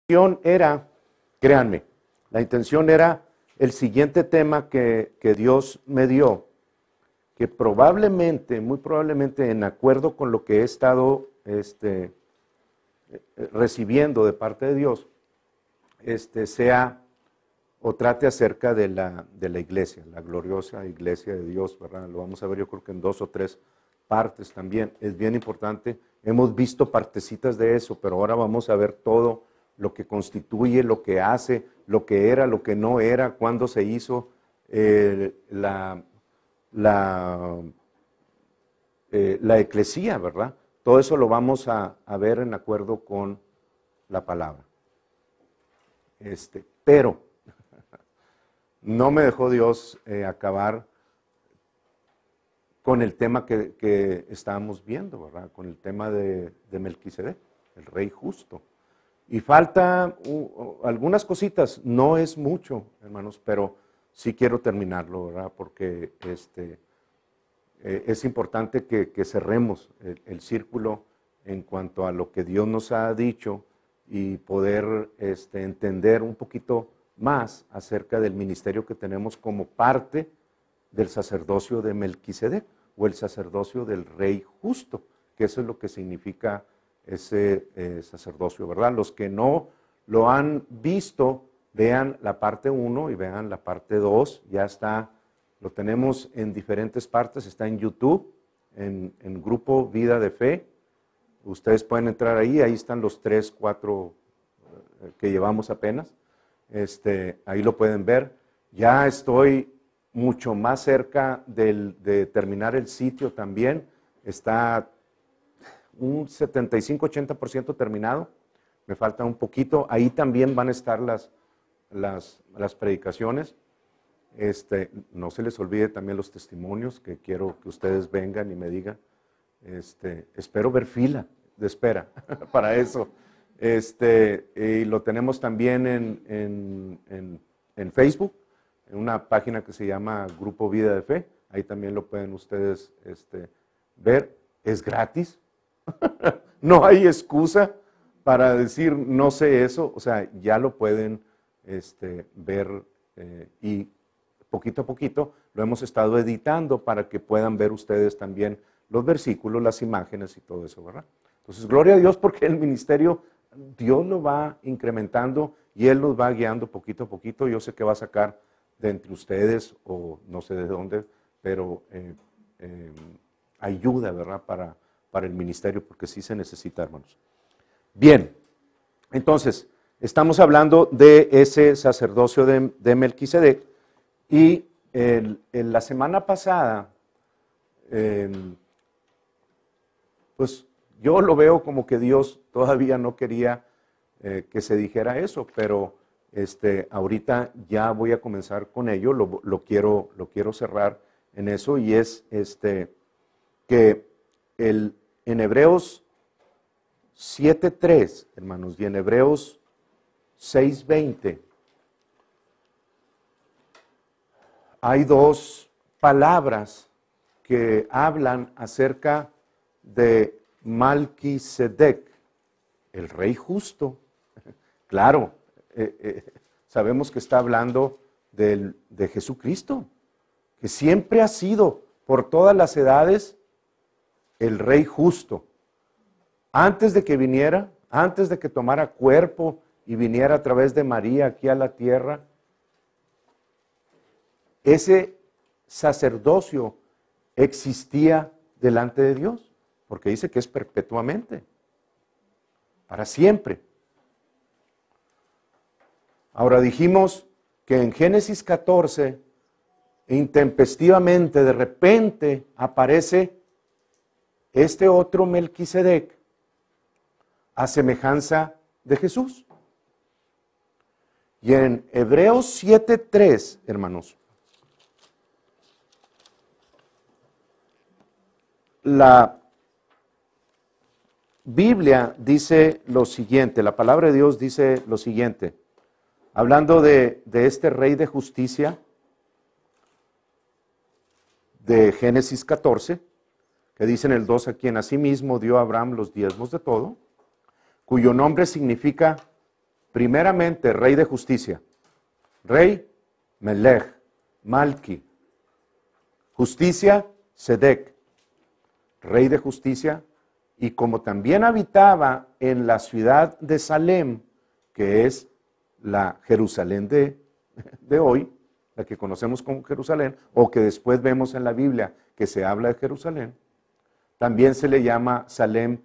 intención era, créanme, la intención era el siguiente tema que Dios me dio, que probablemente, muy probablemente, en acuerdo con lo que he estado recibiendo de parte de Dios, sea o trate acerca de la iglesia, la gloriosa iglesia de Dios, ¿verdad? Lo vamos a ver yo creo que en 2 o 3 partes también. Es bien importante. Hemos visto partecitas de eso, pero ahora vamos a ver todo lo que constituye, lo que hace, lo que era, lo que no era, cuándo se hizo, la eclesía, ¿verdad? Todo eso lo vamos a ver en acuerdo con la palabra. Pero no me dejó Dios acabar con el tema que estábamos viendo, ¿verdad? Con el tema de Melquisedec, el rey justo. Y falta algunas cositas, no es mucho, hermanos, pero sí quiero terminarlo, ¿verdad? Porque es importante que cerremos el círculo en cuanto a lo que Dios nos ha dicho y poder entender un poquito más acerca del ministerio que tenemos como parte del sacerdocio de Melquisedec o el sacerdocio del rey justo, que eso es lo que significa ese sacerdocio, ¿verdad? Los que no lo han visto, vean la parte 1 y vean la parte 2, ya está, lo tenemos en diferentes partes, está en YouTube, en Grupo Vida de Fe, ustedes pueden entrar ahí están los 3, 4 que llevamos apenas, ahí lo pueden ver. Ya estoy mucho más cerca de terminar el sitio también, está un 75-80% terminado, me falta un poquito, ahí también van a estar las predicaciones, no se les olvide también los testimonios, que quiero que ustedes vengan y me digan, espero ver fila de espera para eso, y lo tenemos también en Facebook, en una página que se llama Grupo Vida de Fe, ahí también lo pueden ustedes ver, es gratis, no hay excusa para decir no sé eso, o sea, ya lo pueden ver y poquito a poquito lo hemos estado editando para que puedan ver ustedes también los versículos, las imágenes y todo eso, ¿verdad? Entonces, gloria a Dios porque el ministerio Dios lo va incrementando y Él los va guiando poquito a poquito. Yo sé que va a sacar de entre ustedes o no sé de dónde, pero ayuda, ¿verdad? Para el ministerio, porque sí se necesita, hermanos. Bien, entonces, estamos hablando de ese sacerdocio de Melquisedec y en la semana pasada, pues yo lo veo como que Dios todavía no quería que se dijera eso, pero ahorita ya voy a comenzar con ello, lo quiero cerrar en eso y es que en Hebreos 7:3, hermanos, y en Hebreos 6:20, hay dos palabras que hablan acerca de Melquisedec, el rey justo. Claro, sabemos que está hablando de Jesucristo, que siempre ha sido por todas las edades el rey justo. Antes de que viniera, antes de que tomara cuerpo y viniera a través de María aquí a la tierra, ese sacerdocio existía delante de Dios, porque dice que es perpetuamente, para siempre. Ahora dijimos que en Génesis 14, intempestivamente, de repente, aparece este otro Melquisedec, a semejanza de Jesús. Y en Hebreos 7:3, hermanos, la Biblia dice lo siguiente, la palabra de Dios dice lo siguiente, hablando de este rey de justicia, de Génesis 14, que dice en el 2, a quien asimismo dio a Abraham los diezmos de todo, cuyo nombre significa primeramente rey de justicia. Rey, Melech, Malki. Justicia, Sedec. Rey de justicia. Y como también habitaba en la ciudad de Salem, que es la Jerusalén de hoy, la que conocemos como Jerusalén, o que después vemos en la Biblia que se habla de Jerusalén, también se le llama Salem,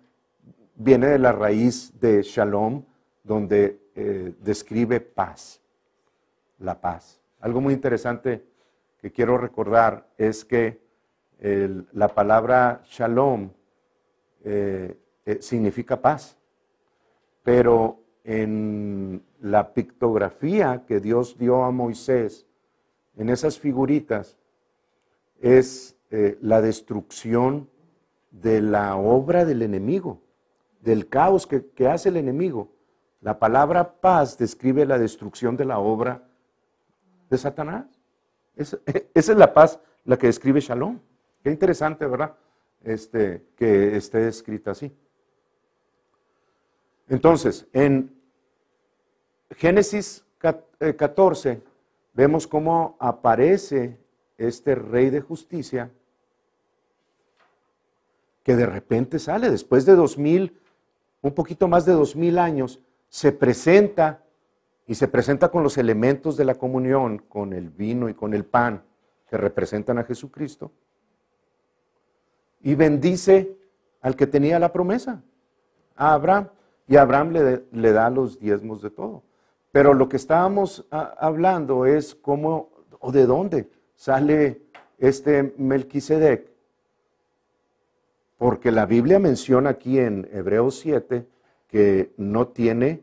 viene de la raíz de Shalom, donde describe paz, la paz. Algo muy interesante que quiero recordar es que la palabra Shalom significa paz, pero en la pictografía que Dios dio a Moisés, en esas figuritas, es la destrucción de la obra del enemigo, del caos que hace el enemigo. La palabra paz describe la destrucción de la obra de Satanás. Esa es la paz la que describe Shalom. Qué interesante, ¿verdad? Que esté escrita así. Entonces, en Génesis 14, vemos cómo aparece este rey de justicia que de repente sale, después de 2000, un poquito más de 2000 años, se presenta y se presenta con los elementos de la comunión, con el vino y con el pan que representan a Jesucristo, y bendice al que tenía la promesa, a Abraham, y Abraham le da los diezmos de todo. Pero lo que estábamos hablando es cómo o de dónde sale este Melquisedec, porque la Biblia menciona aquí en Hebreos 7 que no tiene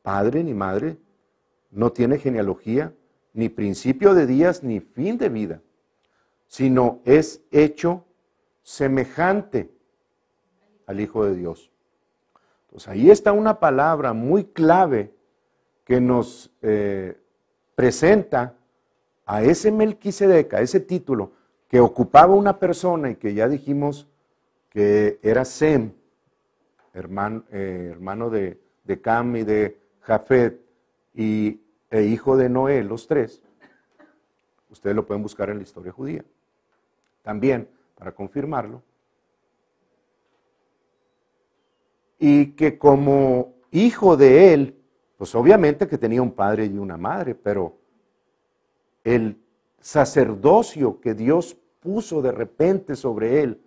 padre ni madre, no tiene genealogía, ni principio de días, ni fin de vida, sino es hecho semejante al Hijo de Dios. Entonces ahí está una palabra muy clave que nos presenta a ese Melquisedec, a ese título que ocupaba una persona y que ya dijimos que era Sem, hermano de Cam y de Jafet e hijo de Noé, los tres. Ustedes lo pueden buscar en la historia judía. También, para confirmarlo. Y que como hijo de él, pues obviamente que tenía un padre y una madre, pero el sacerdocio que Dios puso de repente sobre él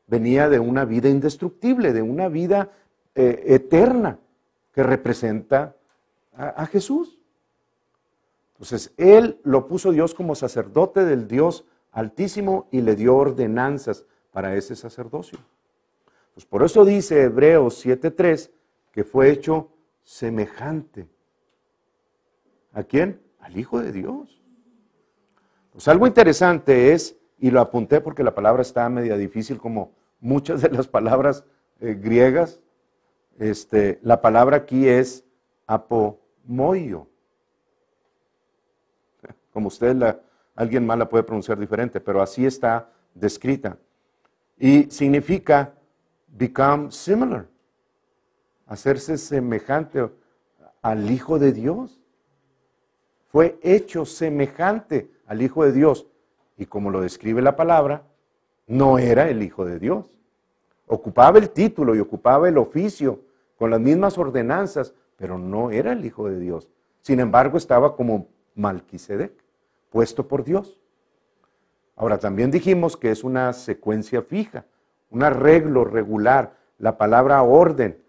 venía de una vida indestructible, de una vida eterna que representa a Jesús. Entonces, él lo puso Dios como sacerdote del Dios Altísimo y le dio ordenanzas para ese sacerdocio. Pues por eso dice Hebreos 7:3 que fue hecho semejante. ¿A quién? Al Hijo de Dios. Pues algo interesante es, y lo apunté porque la palabra está media difícil como muchas de las palabras griegas, la palabra aquí es apomoio. Como alguien más la puede pronunciar diferente, pero así está descrita. Y significa become similar, hacerse semejante al Hijo de Dios. Fue hecho semejante al Hijo de Dios. Y como lo describe la palabra, no era el Hijo de Dios. Ocupaba el título y ocupaba el oficio con las mismas ordenanzas, pero no era el Hijo de Dios. Sin embargo, estaba como Melquisedec, puesto por Dios. Ahora, también dijimos que es una secuencia fija, un arreglo regular, la palabra orden,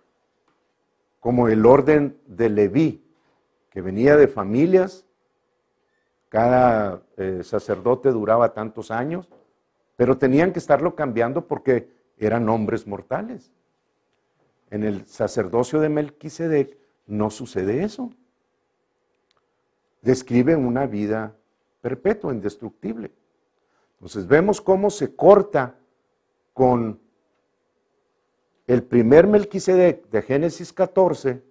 como el orden de Leví, que venía de familias, cada sacerdote duraba tantos años, pero tenían que estarlo cambiando porque eran hombres mortales. En el sacerdocio de Melquisedec no sucede eso. Describe una vida perpetua, indestructible. Entonces vemos cómo se corta con el primer Melquisedec de Génesis 14,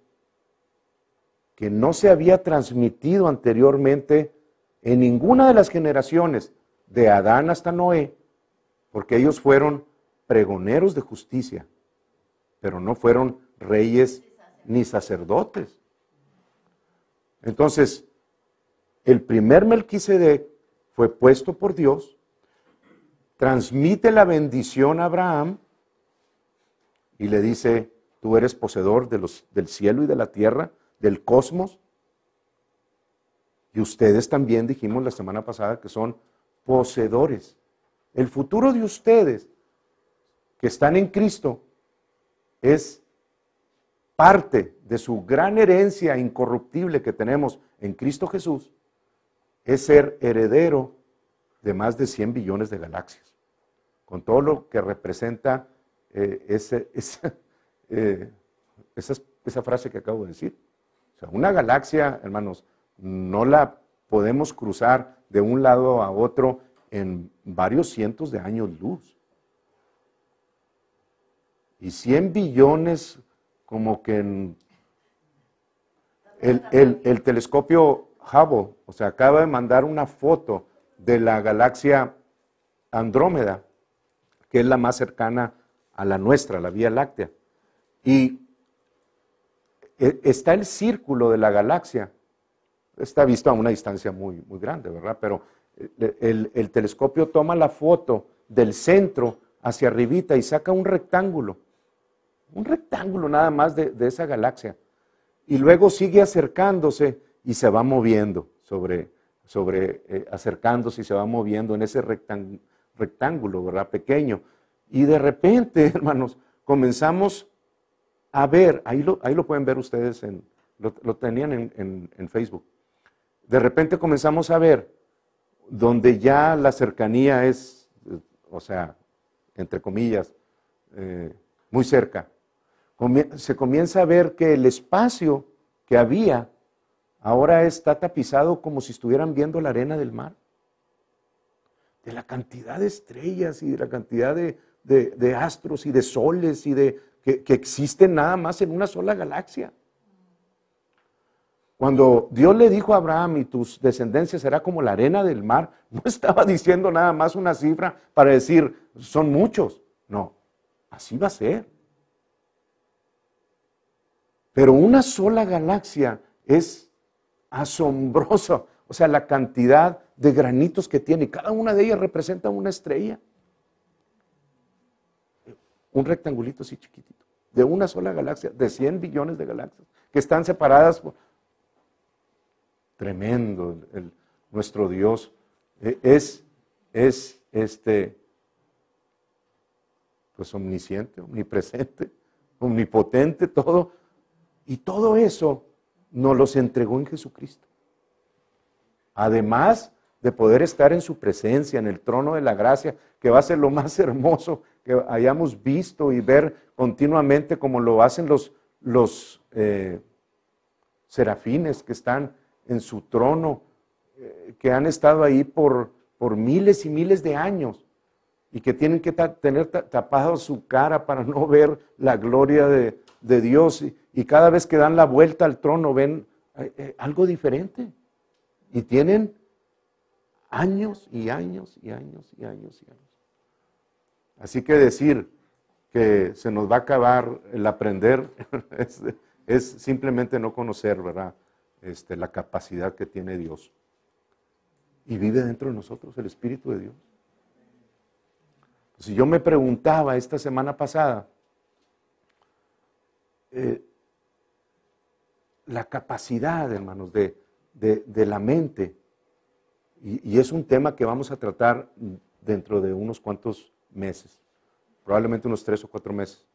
que no se había transmitido anteriormente en ninguna de las generaciones, de Adán hasta Noé, porque ellos fueron pregoneros de justicia, pero no fueron reyes ni sacerdotes. Entonces, el primer Melquisedec fue puesto por Dios, transmite la bendición a Abraham y le dice, tú eres poseedor del cielo y de la tierra, del cosmos, y ustedes también dijimos la semana pasada que son poseedores. El futuro de ustedes que están en Cristo es parte de su gran herencia incorruptible que tenemos en Cristo Jesús, es ser heredero de más de 100 billones de galaxias, con todo lo que representa esa frase que acabo de decir. O sea, una galaxia, hermanos, no la podemos cruzar de un lado a otro en varios cientos de años luz. Y 100 billones, como que el telescopio Hubble, o sea, acaba de mandar una foto de la galaxia Andrómeda, que es la más cercana a la nuestra, la Vía Láctea. Y está el círculo de la galaxia, está visto a una distancia muy, muy grande, ¿verdad? Pero el telescopio toma la foto del centro hacia arribita y saca un rectángulo nada más de esa galaxia. Y luego sigue acercándose y se va moviendo acercándose y se va moviendo en ese rectángulo, ¿verdad? Pequeño. Y de repente, hermanos, comenzamos a ver, ahí lo pueden ver ustedes, lo tenían en Facebook. De repente comenzamos a ver donde ya la cercanía es, o sea, entre comillas, muy cerca. Se comienza a ver que el espacio que había ahora está tapizado como si estuvieran viendo la arena del mar. De la cantidad de estrellas y de la cantidad de astros y de soles y que existen nada más en una sola galaxia. Cuando Dios le dijo a Abraham, y tus descendencias será como la arena del mar, no estaba diciendo nada más una cifra para decir, son muchos. No, así va a ser. Pero una sola galaxia es asombrosa. O sea, la cantidad de granitos que tiene. Cada una de ellas representa una estrella. Un rectangulito así chiquitito. De una sola galaxia, de 100 billones de galaxias, que están separadas por... Tremendo, nuestro Dios es pues omnisciente, omnipresente, omnipotente, todo. Y todo eso nos los entregó en Jesucristo. Además de poder estar en su presencia, en el trono de la gracia, que va a ser lo más hermoso que hayamos visto y ver continuamente como lo hacen los serafines que están en su trono, que han estado ahí por miles y miles de años y que tienen que tener tapado su cara para no ver la gloria de Dios y cada vez que dan la vuelta al trono ven algo diferente y tienen años y años y años y años y años. Así que decir que se nos va a acabar el aprender es simplemente no conocer, ¿verdad? La capacidad que tiene Dios. Y vive dentro de nosotros el Espíritu de Dios. Si yo me preguntaba esta semana pasada, la capacidad, hermanos, de la mente, y es un tema que vamos a tratar dentro de unos cuantos meses, probablemente unos 3 o 4 meses.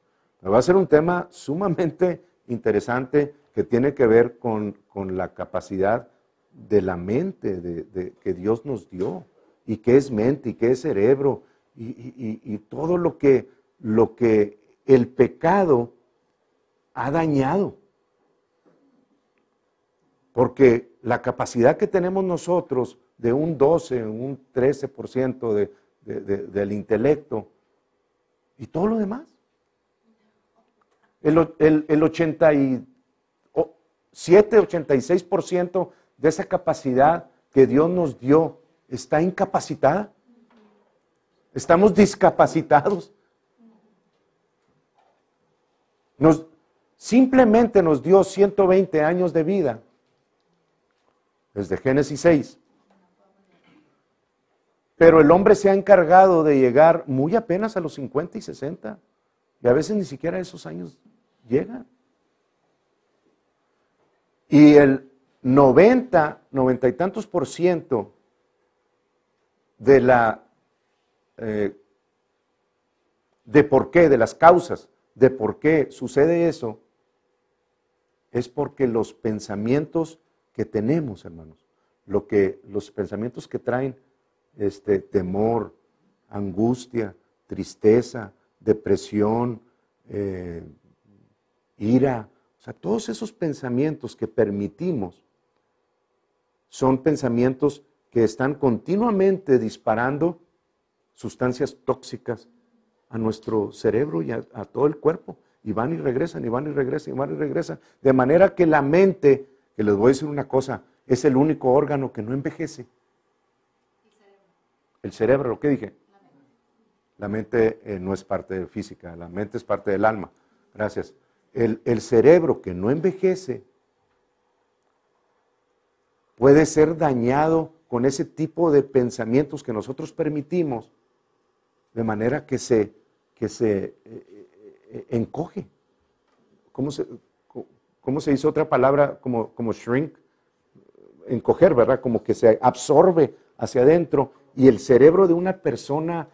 Pero va a ser un tema sumamente interesante que tiene que ver con la capacidad de la mente que Dios nos dio, y qué es mente, y qué es cerebro, y todo lo que el pecado ha dañado. Porque la capacidad que tenemos nosotros de un 12, un 13% del intelecto, y todo lo demás. El 87-86% de esa capacidad que Dios nos dio está incapacitada. Estamos discapacitados. Simplemente nos dio 120 años de vida desde Génesis 6. Pero el hombre se ha encargado de llegar muy apenas a los 50 y 60, y a veces ni siquiera a esos años llega. Y el 90 y tantos % de de por qué, de las causas de por qué sucede eso, es porque los pensamientos que tenemos, hermanos, los pensamientos que traen temor, angustia, tristeza, depresión, ira, o sea, todos esos pensamientos que permitimos son pensamientos que están continuamente disparando sustancias tóxicas a nuestro cerebro y a todo el cuerpo. Y van y regresan, y van y regresan, y van y regresan. De manera que la mente, que les voy a decir una cosa, es el único órgano que no envejece. El cerebro, ¿lo que dije? La mente no es parte de física, la mente es parte del alma. Gracias. El cerebro que no envejece puede ser dañado con ese tipo de pensamientos que nosotros permitimos, de manera que se encoge. ¿Cómo se dice otra palabra? Como shrink, encoger, ¿verdad? Como que se absorbe hacia adentro, y el cerebro de una persona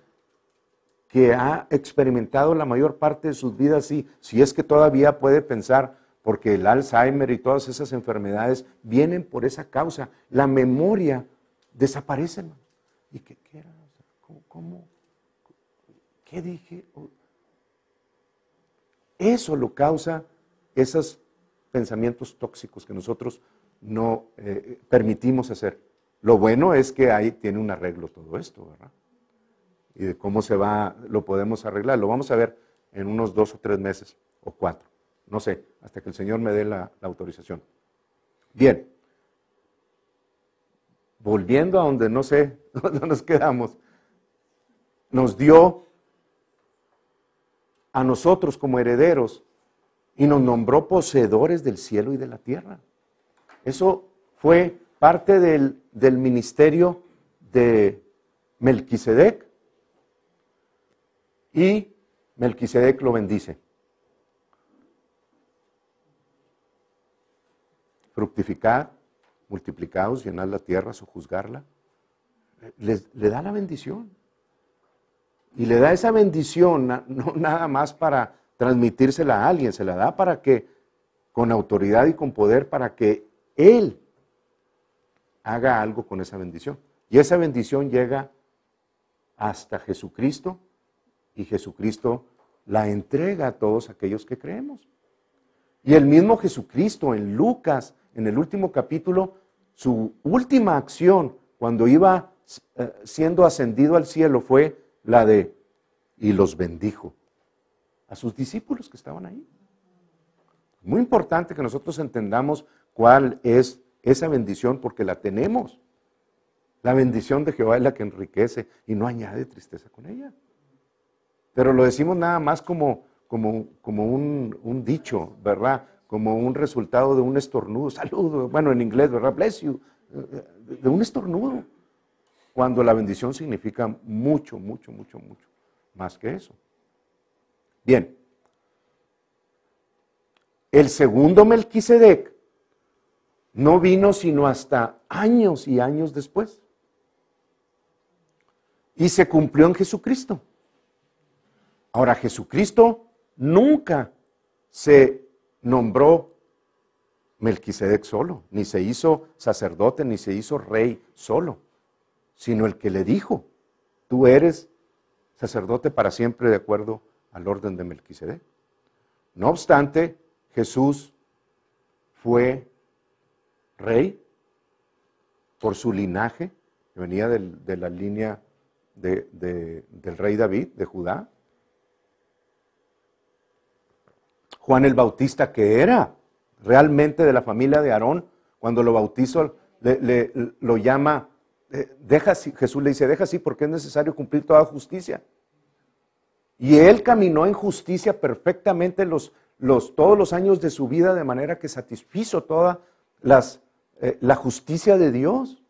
que ha experimentado la mayor parte de sus vidas, si es que todavía puede pensar, porque el Alzheimer y todas esas enfermedades vienen por esa causa, la memoria desaparece, hermano. ¿Y qué era? ¿Cómo? ¿Qué dije? Eso lo causa esos pensamientos tóxicos que nosotros no permitimos hacer. Lo bueno es que ahí tiene un arreglo todo esto, ¿verdad? Y de cómo lo podemos arreglar. Lo vamos a ver en unos 2 o 3 meses, o 4, no sé, hasta que el Señor me dé la autorización. Bien, volviendo a donde no sé, dónde nos quedamos, nos dio a nosotros como herederos y nos nombró poseedores del cielo y de la tierra. Eso fue parte del ministerio de Melquisedec, y Melquisedec lo bendice. Fructificad, multiplicaos, llenad la tierra, sojuzgarla. Le da la bendición. Y le da esa bendición no nada más para transmitírsela a alguien, se la da para que, con autoridad y con poder, para que Él haga algo con esa bendición. Y esa bendición llega hasta Jesucristo, y Jesucristo la entrega a todos aquellos que creemos. Y el mismo Jesucristo en Lucas, en el último capítulo, su última acción cuando iba siendo ascendido al cielo fue la de, y los bendijo a sus discípulos que estaban ahí. Muy importante que nosotros entendamos cuál es esa bendición, porque la tenemos. La bendición de Jehová es la que enriquece y no añade tristeza con ella. Pero lo decimos nada más como un dicho, ¿verdad? Como un resultado de un estornudo, salud, bueno, en inglés, ¿verdad? Bless you, de un estornudo. Cuando la bendición significa mucho, mucho, mucho, mucho más que eso. Bien. El segundo Melquisedec no vino sino hasta años y años después. Y se cumplió en Jesucristo. Ahora, Jesucristo nunca se nombró Melquisedec solo, ni se hizo sacerdote, ni se hizo rey solo, sino el que le dijo, tú eres sacerdote para siempre de acuerdo al orden de Melquisedec. No obstante, Jesús fue rey por su linaje, que venía de la línea del rey David, de Judá. Juan el Bautista, que era realmente de la familia de Aarón, cuando lo bautizó, lo llama, Jesús le dice, deja así porque es necesario cumplir toda justicia. Y él caminó en justicia perfectamente todos los años de su vida, de manera que satisfizo todas las la justicia de Dios.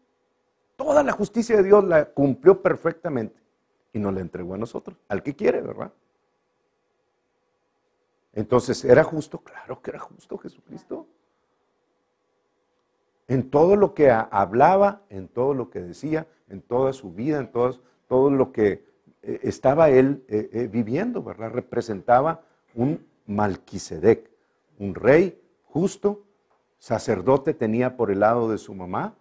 Toda la justicia de Dios la cumplió perfectamente y nos la entregó a nosotros, al que quiere, ¿verdad? Entonces, ¿era justo? Claro que era justo Jesucristo. En todo lo que hablaba, en todo lo que decía, en toda su vida, en todo lo que estaba él viviendo, ¿verdad? Representaba un Melquisedec, un rey justo, sacerdote tenía por el lado de su mamá,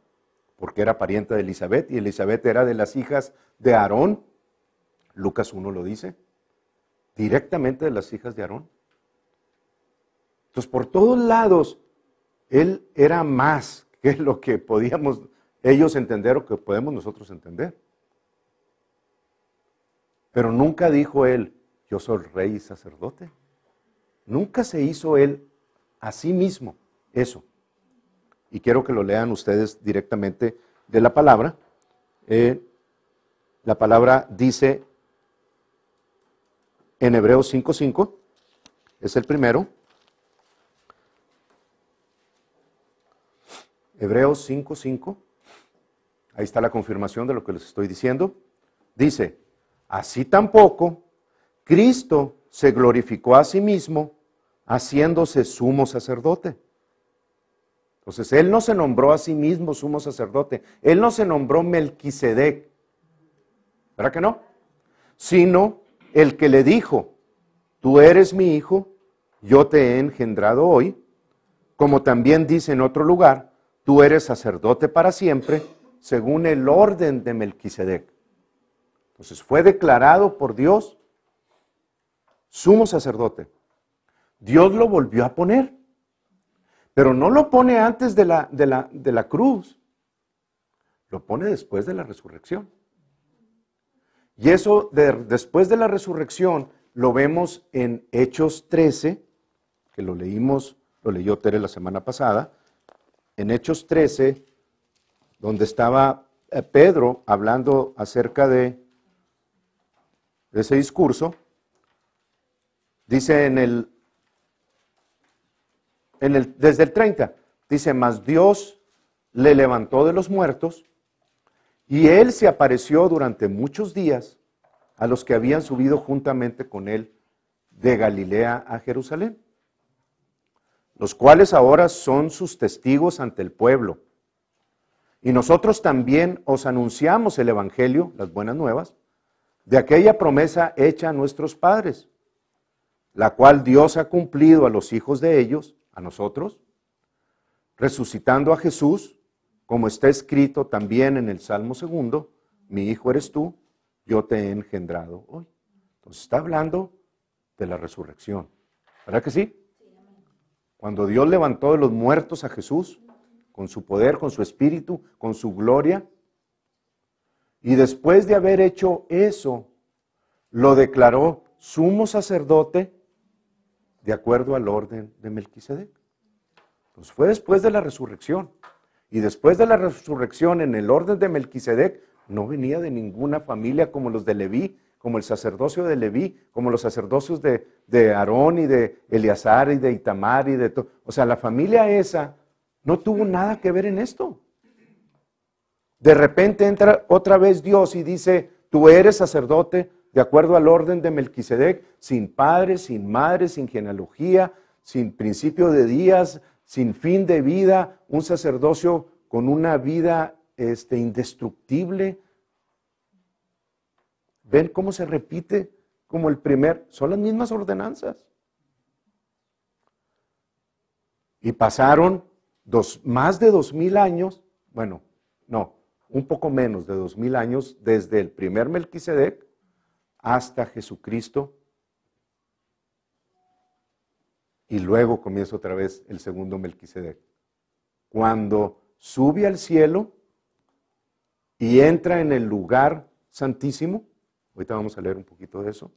porque era pariente de Elizabeth, y Elizabeth era de las hijas de Aarón. Lucas 1 lo dice, directamente de las hijas de Aarón. Entonces, por todos lados, él era más que lo que podíamos ellos entender o que podemos nosotros entender. Pero nunca dijo él, yo soy rey y sacerdote. Nunca se hizo él a sí mismo eso. Y quiero que lo lean ustedes directamente de la palabra. La palabra dice en Hebreos 5:5, es el primero. Hebreos 5:5, ahí está la confirmación de lo que les estoy diciendo. Dice, así tampoco Cristo se glorificó a sí mismo haciéndose sumo sacerdote. Entonces, él no se nombró a sí mismo sumo sacerdote, él no se nombró Melquisedec, ¿verdad que no? Sino el que le dijo, tú eres mi hijo, yo te he engendrado hoy, como también dice en otro lugar, tú eres sacerdote para siempre, según el orden de Melquisedec. Entonces, fue declarado por Dios sumo sacerdote. Dios lo volvió a poner. Pero no lo pone antes de la cruz, lo pone después de la resurrección. Y eso después de la resurrección lo vemos en Hechos 13, que lo leyó Tere la semana pasada, en Hechos 13, donde estaba Pedro hablando acerca de ese discurso, dice desde el 30, dice, mas Dios le levantó de los muertos y él se apareció durante muchos días a los que habían subido juntamente con él de Galilea a Jerusalén, los cuales ahora son sus testigos ante el pueblo. Y nosotros también os anunciamos el evangelio, las buenas nuevas, de aquella promesa hecha a nuestros padres, la cual Dios ha cumplido a los hijos de ellos, a nosotros, resucitando a Jesús, como está escrito también en el Salmo 2, mi hijo eres tú, yo te he engendrado hoy. Entonces está hablando de la resurrección, ¿verdad que sí? Cuando Dios levantó de los muertos a Jesús, con su poder, con su espíritu, con su gloria, y después de haber hecho eso, lo declaró sumo sacerdote de acuerdo al orden de Melquisedec. Entonces fue después de la resurrección. Y después de la resurrección, en el orden de Melquisedec, no venía de ninguna familia como los de Leví, como el sacerdocio de Leví, como los sacerdocios de Aarón y de Eleazar y de Itamar y de todo. O sea, la familia esa no tuvo nada que ver en esto. De repente entra otra vez Dios y dice, tú eres sacerdote de acuerdo al orden de Melquisedec, sin padre, sin madre, sin genealogía, sin principio de días, sin fin de vida, un sacerdocio con una vida indestructible. ¿Ven cómo se repite como el primer? Son las mismas ordenanzas. Y pasaron más de 2000 años, bueno, no, un poco menos de 2000 años desde el primer Melquisedec hasta Jesucristo. Y luego comienza otra vez el segundo Melquisedec. Cuando sube al cielo y entra en el lugar santísimo, ahorita vamos a leer un poquito de eso,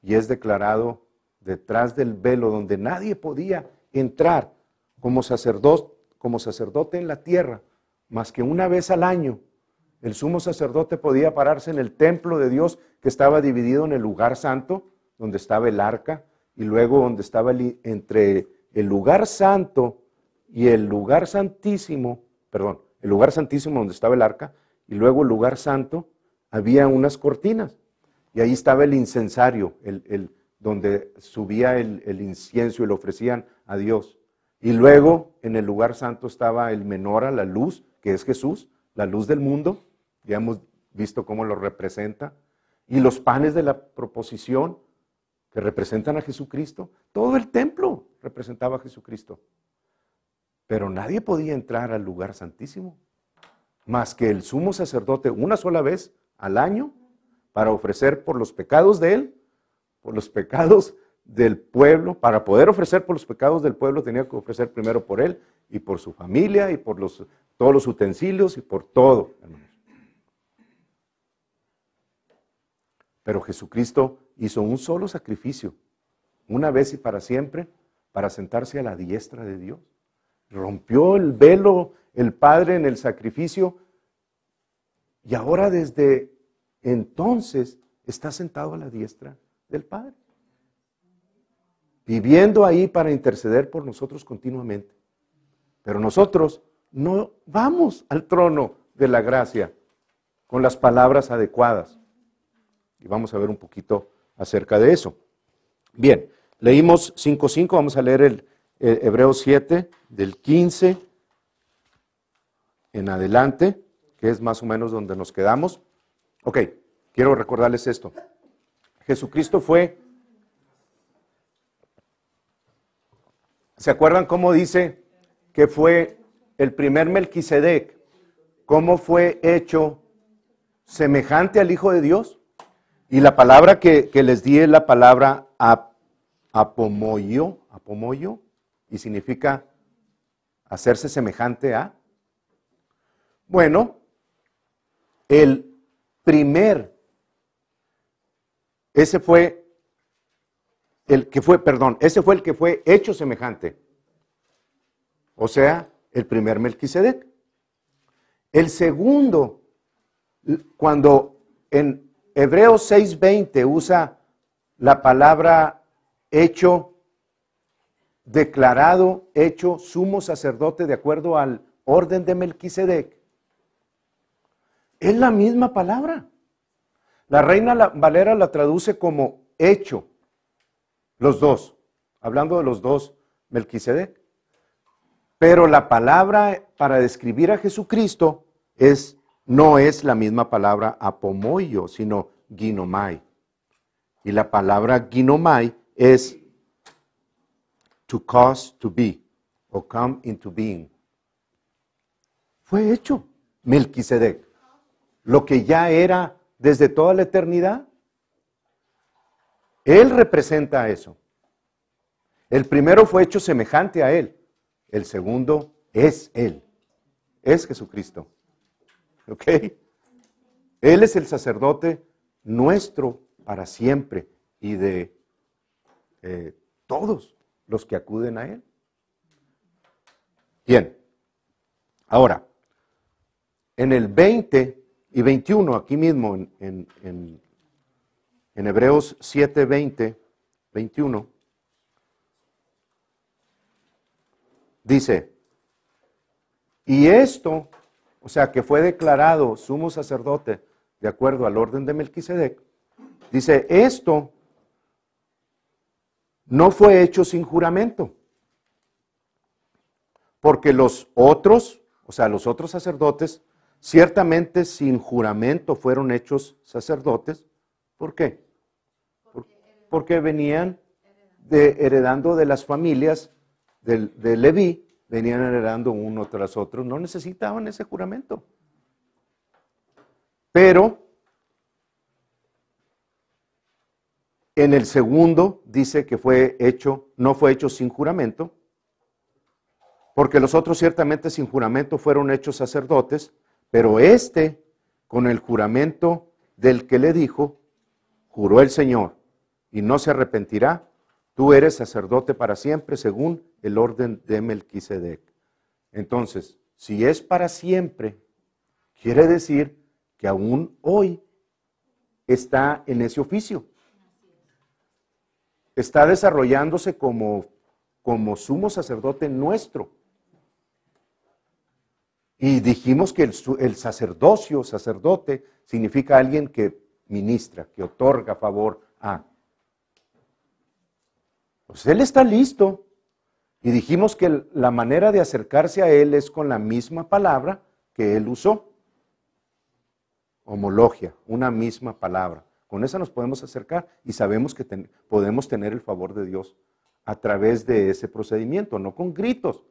y es declarado detrás del velo donde nadie podía entrar como sacerdote en la tierra, más que una vez al año. El sumo sacerdote podía pararse en el templo de Dios que estaba dividido en el lugar santo, donde estaba el arca, y luego donde estaba entre el lugar santo y el lugar santísimo, perdón, el lugar santísimo donde estaba el arca, y luego el lugar santo, había unas cortinas, y ahí estaba el incensario, donde subía el incienso y lo ofrecían a Dios. Y luego en el lugar santo estaba el menora, la luz, que es Jesús, la luz del mundo, ya hemos visto cómo lo representa, y los panes de la proposición, que representan a Jesucristo. Todo el templo representaba a Jesucristo. Pero nadie podía entrar al lugar santísimo, más que el sumo sacerdote una sola vez al año, para ofrecer por los pecados de él, por los pecados del pueblo. Para poder ofrecer por los pecados del pueblo tenía que ofrecer primero por él y por su familia y por todos los utensilios y por todo, hermanos. Pero Jesucristo hizo un solo sacrificio, una vez y para siempre, para sentarse a la diestra de Dios. Rompió el velo el Padre en el sacrificio y ahora desde entonces está sentado a la diestra del Padre, viviendo ahí para interceder por nosotros continuamente. Pero nosotros no vamos al trono de la gracia con las palabras adecuadas. Y vamos a ver un poquito acerca de eso. Bien, leímos 5:5, vamos a leer el Hebreos 7, del 15 en adelante, que es más o menos donde nos quedamos. Ok, quiero recordarles esto. Jesucristo fue, ¿se acuerdan cómo dice que fue el primer Melquisedec? ¿Cómo fue hecho semejante al Hijo de Dios? Y la palabra que les di es la palabra apomoyo, y significa hacerse semejante a. Bueno, ese fue el que fue hecho semejante. O sea, el primer Melquisedec. El segundo, cuando en Hebreos 6:20 usa la palabra hecho, declarado, hecho sumo sacerdote de acuerdo al orden de Melquisedec. Es la misma palabra. La Reina Valera la traduce como hecho, los dos, hablando de los dos Melquisedec. Pero la palabra para describir a Jesucristo no es la misma palabra apomoio, sino ginomai. Y la palabra ginomai es to cause to be, o come into being. Fue hecho Melquisedec, lo que ya era desde toda la eternidad. Él representa eso. El primero fue hecho semejante a él. El segundo es él. Es Jesucristo. ¿Ok? Él es el sacerdote nuestro para siempre y de todos los que acuden a él. Bien. Ahora, en el 20 y 21, aquí mismo en Hebreos 7, 20, 21, dice, y esto, o sea, que fue declarado sumo sacerdote de acuerdo al orden de Melquisedec, dice, esto no fue hecho sin juramento, porque los otros sacerdotes, ciertamente sin juramento fueron hechos sacerdotes. ¿Por qué? Porque venían heredando de las familias de Leví, venían heredando uno tras otro, no necesitaban ese juramento. Pero en el segundo dice que no fue hecho sin juramento, porque los otros ciertamente sin juramento fueron hechos sacerdotes, pero con el juramento del que le dijo, juró el Señor, y no se arrepentirá, tú eres sacerdote para siempre según el orden de Melquisedec. Entonces, si es para siempre, quiere decir que aún hoy está en ese oficio. Está desarrollándose como sumo sacerdote nuestro. Y dijimos que el sacerdocio, sacerdote, significa alguien que ministra, que otorga favor a. Pues Él está listo. Y dijimos que la manera de acercarse a Él es con la misma palabra que Él usó. Homologia, una misma palabra. Con esa nos podemos acercar y sabemos que podemos tener el favor de Dios a través de ese procedimiento, no con gritos,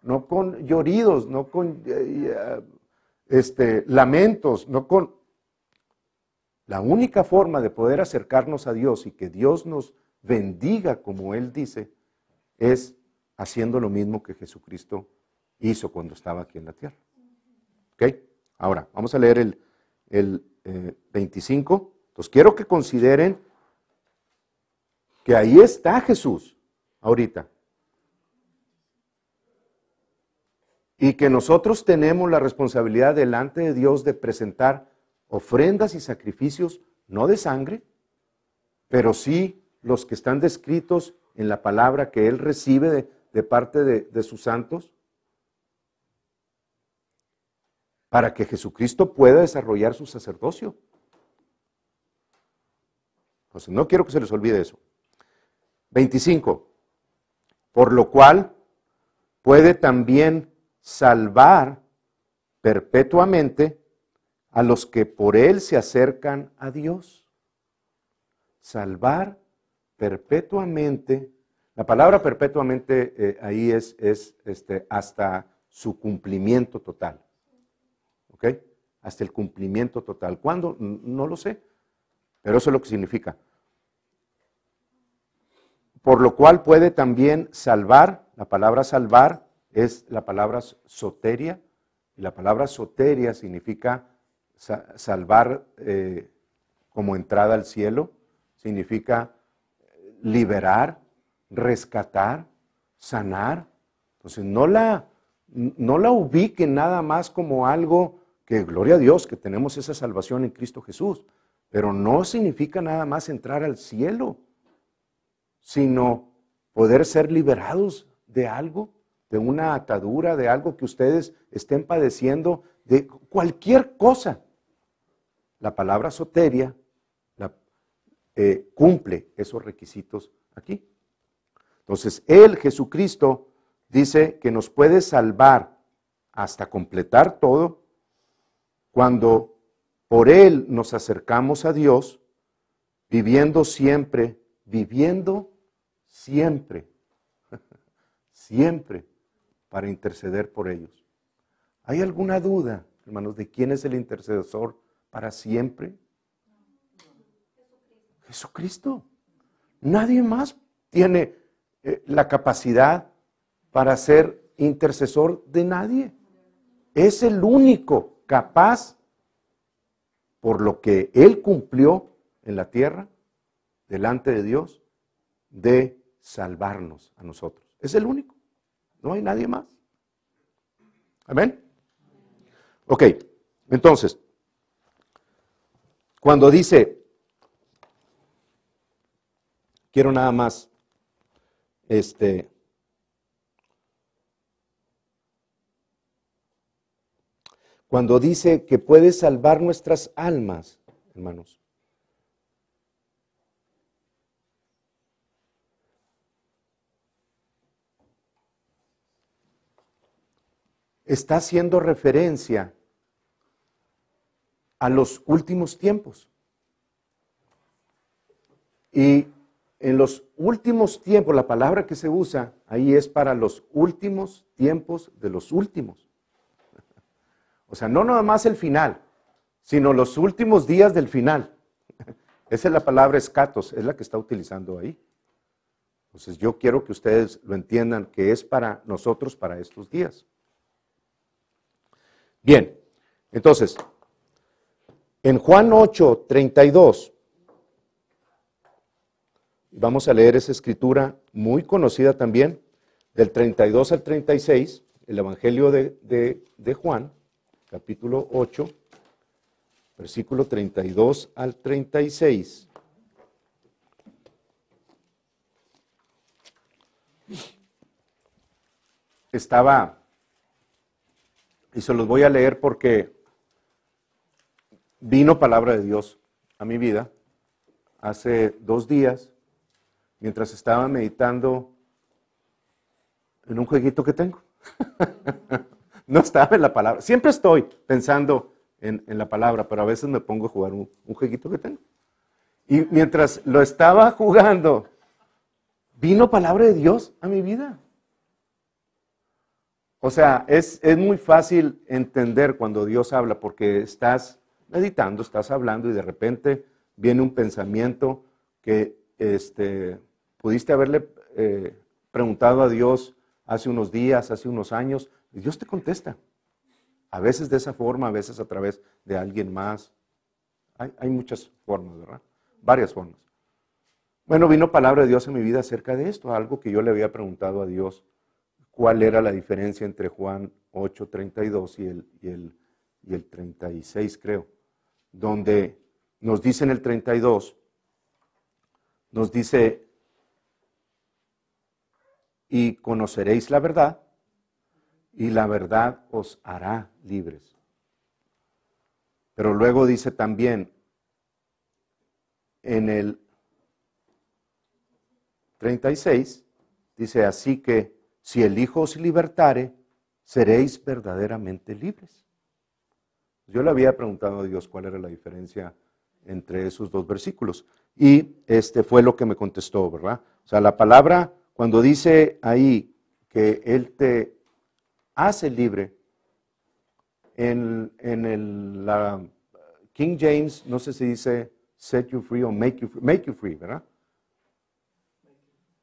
no con lloridos, no con lamentos, no con... La única forma de poder acercarnos a Dios y que Dios nos bendiga como Él dice, es haciendo lo mismo que Jesucristo hizo cuando estaba aquí en la tierra. ¿Ok? Ahora, vamos a leer el 25. Entonces, quiero que consideren que ahí está Jesús ahorita. Y que nosotros tenemos la responsabilidad delante de Dios de presentar ofrendas y sacrificios, no de sangre, pero sí los que están descritos en la palabra que Él recibe de parte de sus santos, para que Jesucristo pueda desarrollar su sacerdocio. Entonces, no quiero que se les olvide eso. 25. Por lo cual puede también salvar perpetuamente a los que por Él se acercan a Dios. Salvar perpetuamente. La palabra perpetuamente ahí es hasta su cumplimiento total. ¿Ok? Hasta el cumplimiento total. ¿Cuándo? No lo sé. Pero eso es lo que significa. Por lo cual puede también salvar. La palabra salvar es la palabra soteria. Y la palabra soteria significa salvar como entrada al cielo. Significa liberar, rescatar, sanar. Entonces no la ubiquen nada más como algo que, gloria a Dios, que tenemos esa salvación en Cristo Jesús, pero no significa nada más entrar al cielo, sino poder ser liberados de algo, de una atadura, de algo que ustedes estén padeciendo, de cualquier cosa. La palabra soteria cumple esos requisitos aquí. Entonces, Él, Jesucristo, dice que nos puede salvar hasta completar todo cuando por Él nos acercamos a Dios, viviendo siempre, siempre para interceder por ellos. ¿Hay alguna duda, hermanos, de quién es el intercesor para siempre? Jesucristo. Nadie más tiene la capacidad para ser intercesor de nadie. Es el único capaz, por lo que Él cumplió en la tierra, delante de Dios, de salvarnos a nosotros. Es el único. No hay nadie más. Amén. Ok, entonces, cuando dice, quiero nada más, cuando dice que puede salvar nuestras almas, hermanos, está haciendo referencia a los últimos tiempos. Y en los últimos tiempos, la palabra que se usa ahí es para los últimos tiempos de los últimos. O sea, no nada más el final, sino los últimos días del final. Esa es la palabra escatos, es la que está utilizando ahí. Entonces yo quiero que ustedes lo entiendan, que es para nosotros, para estos días. Bien, entonces, en Juan 8:32, vamos a leer esa escritura muy conocida también, del 32 al 36, el Evangelio de Juan, capítulo 8, versículo 32 al 36. Estaba Y se los voy a leer porque vino palabra de Dios a mi vida hace 2 días, mientras estaba meditando en un jueguito que tengo. No estaba en la palabra. Siempre estoy pensando en la palabra, pero a veces me pongo a jugar un jueguito que tengo. Y mientras lo estaba jugando, vino palabra de Dios a mi vida. O sea, es muy fácil entender cuando Dios habla, porque estás meditando, estás hablando y de repente viene un pensamiento que pudiste haberle preguntado a Dios hace unos días, hace unos años, y Dios te contesta. A veces de esa forma, a veces a través de alguien más. Hay muchas formas, ¿verdad? Varias formas. Bueno, vino palabra de Dios en mi vida acerca de esto, algo que yo le había preguntado a Dios, cuál era la diferencia entre Juan 8:32 y el 36, creo, donde nos dice en el 32, nos dice, y conoceréis la verdad, y la verdad os hará libres. Pero luego dice también en el 36, dice, así que si el Hijo os libertare, seréis verdaderamente libres. Yo le había preguntado a Dios cuál era la diferencia entre esos 2 versículos. Y fue lo que me contestó, ¿verdad? O sea, la palabra, cuando dice ahí que Él te hace libre, en la King James, no sé si dice set you free o make you free, ¿verdad?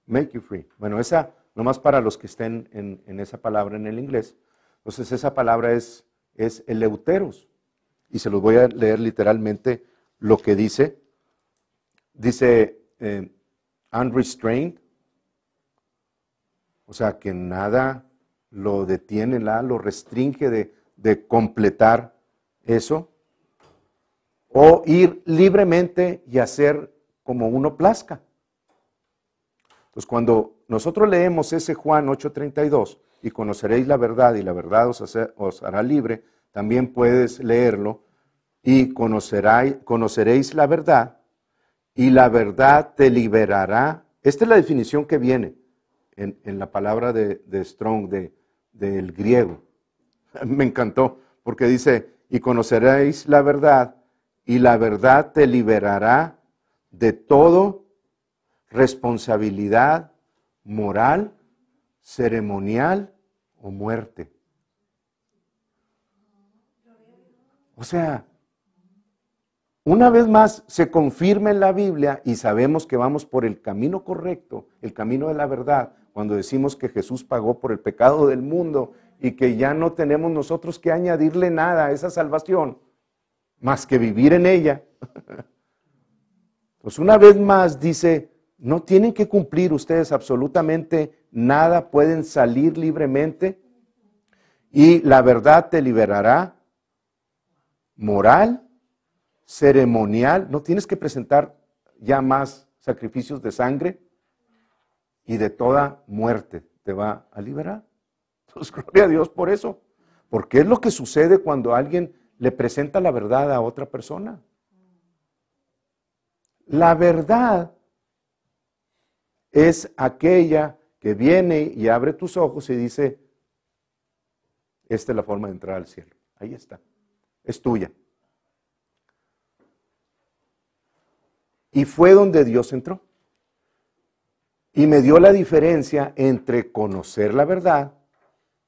Make you free. Bueno, esa, nomás para los que estén en esa palabra en el inglés. Entonces, esa palabra es eleuteros. Y se los voy a leer literalmente lo que dice. Dice, unrestrained. O sea, que nada lo detiene, nada lo restringe de completar eso. O ir libremente y hacer como uno plazca. Entonces, cuando nosotros leemos ese Juan 8:32, y conoceréis la verdad, y la verdad os hará libre, también puedes leerlo, y conoceréis la verdad, y la verdad te liberará. Esta es la definición que viene en la palabra de Strong, del griego. Me encantó, porque dice, y conoceréis la verdad, y la verdad te liberará de todo responsabilidad moral, ceremonial o muerte. O sea, una vez más se confirma en la Biblia y sabemos que vamos por el camino correcto, el camino de la verdad, cuando decimos que Jesús pagó por el pecado del mundo y que ya no tenemos nosotros que añadirle nada a esa salvación, más que vivir en ella. Pues una vez más dice, no tienen que cumplir ustedes absolutamente nada, pueden salir libremente y la verdad te liberará moral, ceremonial, no tienes que presentar ya más sacrificios de sangre y de toda muerte te va a liberar. Entonces, gloria a Dios por eso, porque es lo que sucede cuando alguien le presenta la verdad a otra persona. La verdad es aquella que viene y abre tus ojos y dice, esta es la forma de entrar al cielo. Ahí está, es tuya. Y fue donde Dios entró. Y me dio la diferencia entre conocer la verdad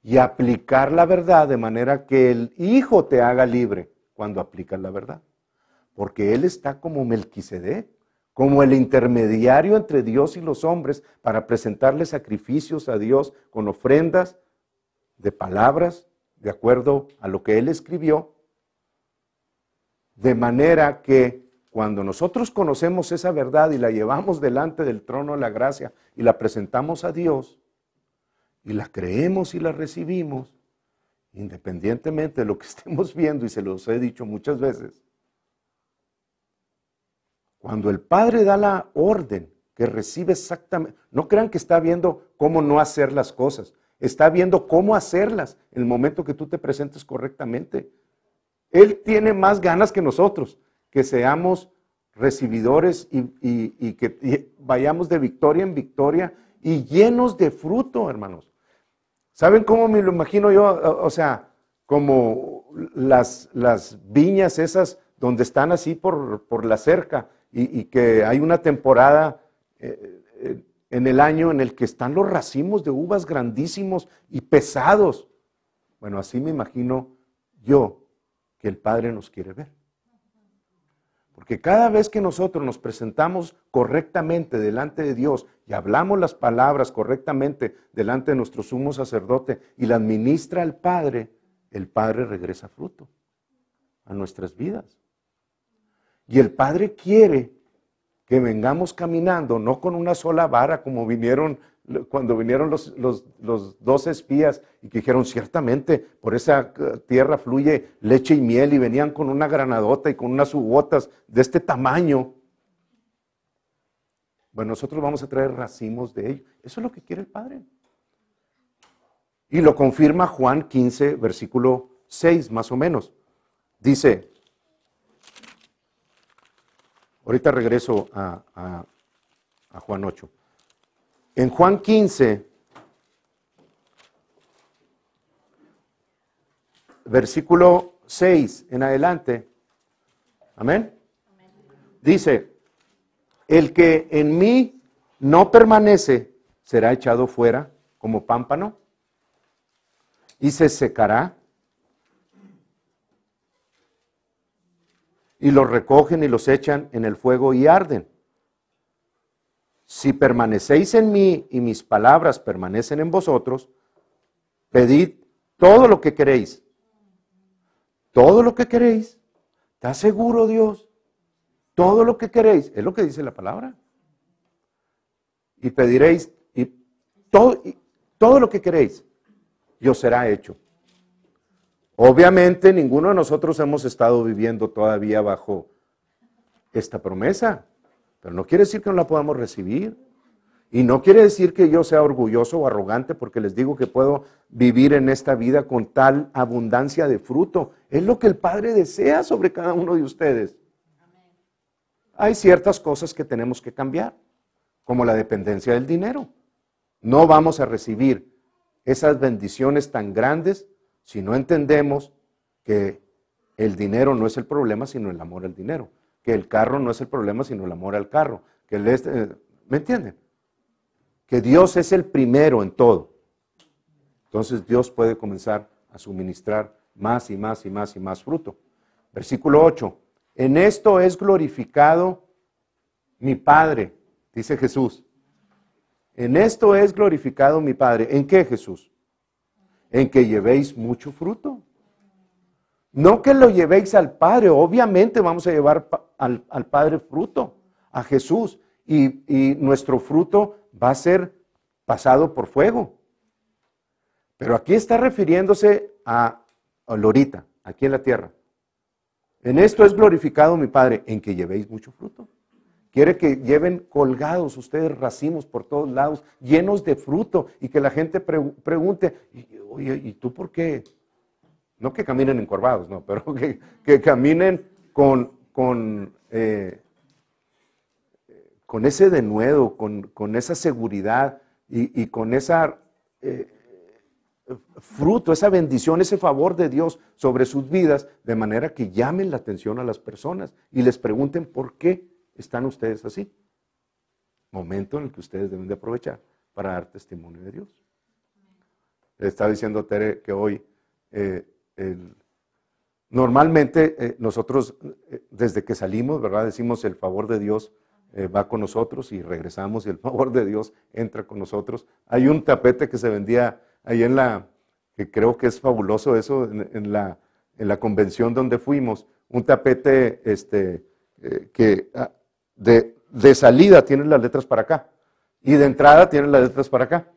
y aplicar la verdad de manera que el Hijo te haga libre cuando aplicas la verdad. Porque Él está como Melquisedec, como el intermediario entre Dios y los hombres para presentarle sacrificios a Dios con ofrendas de palabras, de acuerdo a lo que Él escribió, de manera que cuando nosotros conocemos esa verdad y la llevamos delante del trono de la gracia y la presentamos a Dios y la creemos y la recibimos, independientemente de lo que estemos viendo, y se los he dicho muchas veces, cuando el Padre da la orden que recibe exactamente, no crean que está viendo cómo no hacer las cosas. está viendo cómo hacerlas en el momento que tú te presentes correctamente. Él tiene más ganas que nosotros, que seamos recibidores y que vayamos de victoria en victoria y llenos de fruto, hermanos. ¿Saben cómo me lo imagino yo? O sea, como las viñas esas donde están así por la cerca y que hay una temporada en el año en el que están los racimos de uvas grandísimos y pesados. Bueno, así me imagino yo que el Padre nos quiere ver. Porque cada vez que nosotros nos presentamos correctamente delante de Dios y hablamos las palabras correctamente delante de nuestro sumo sacerdote y las ministra al Padre, el Padre regresa fruto a nuestras vidas. Y el Padre quiere que vengamos caminando, no con una sola vara como cuando vinieron los 12 espías y que dijeron, ciertamente por esa tierra fluye leche y miel, y venían con una granadota y con unas ugotas de este tamaño. Bueno, nosotros vamos a traer racimos de ello. Eso es lo que quiere el Padre. Y lo confirma Juan 15, versículo 6, más o menos. Dice, ahorita regreso a Juan 8. En Juan 15, versículo 6 en adelante, amén, dice, el que en mí no permanece será echado fuera como pámpano y se secará, y los recogen y los echan en el fuego y arden. Si permanecéis en mí y mis palabras permanecen en vosotros, pedid todo lo que queréis. Todo lo que queréis. ¿Está seguro Dios? Todo lo que queréis. Es lo que dice la palabra. Y pediréis todo lo que queréis y os será hecho. Obviamente ninguno de nosotros hemos estado viviendo todavía bajo esta promesa. Pero no quiere decir que no la podamos recibir. Y no quiere decir que yo sea orgulloso o arrogante porque les digo que puedo vivir en esta vida con tal abundancia de fruto. Es lo que el Padre desea sobre cada uno de ustedes. Hay ciertas cosas que tenemos que cambiar, como la dependencia del dinero. No vamos a recibir esas bendiciones tan grandes si no entendemos que el dinero no es el problema, sino el amor al dinero. Que el carro no es el problema, sino el amor al carro. ¿Me entienden? Que Dios es el primero en todo. Entonces Dios puede comenzar a suministrar más y más y más y más fruto. Versículo 8. En esto es glorificado mi Padre, dice Jesús. En esto es glorificado mi Padre. ¿En qué, Jesús? En que llevéis mucho fruto. No que lo llevéis al Padre, obviamente vamos a llevar al Padre fruto, a Jesús, y nuestro fruto va a ser pasado por fuego. Pero aquí está refiriéndose a ahorita, aquí en la tierra. En esto es glorificado mi Padre, en que llevéis mucho fruto. Quiere que lleven colgados ustedes racimos por todos lados, llenos de fruto, y que la gente pregunte, oye, ¿y tú por qué? No que caminen encorvados, no, pero que caminen con ese denuedo, con esa seguridad y con esa fruto, esa bendición, ese favor de Dios sobre sus vidas, de manera que llamen la atención a las personas y les pregunten por qué están ustedes así. Momento en el que ustedes deben de aprovechar para dar testimonio de Dios. Le estaba diciendo Tere que hoy normalmente nosotros desde que salimos, ¿verdad? Decimos el favor de Dios va con nosotros y regresamos y el favor de Dios entra con nosotros. Hay un tapete que se vendía ahí que creo que es fabuloso eso, en la convención donde fuimos, un tapete que de salida tiene las letras para acá y de entrada tiene las letras para acá.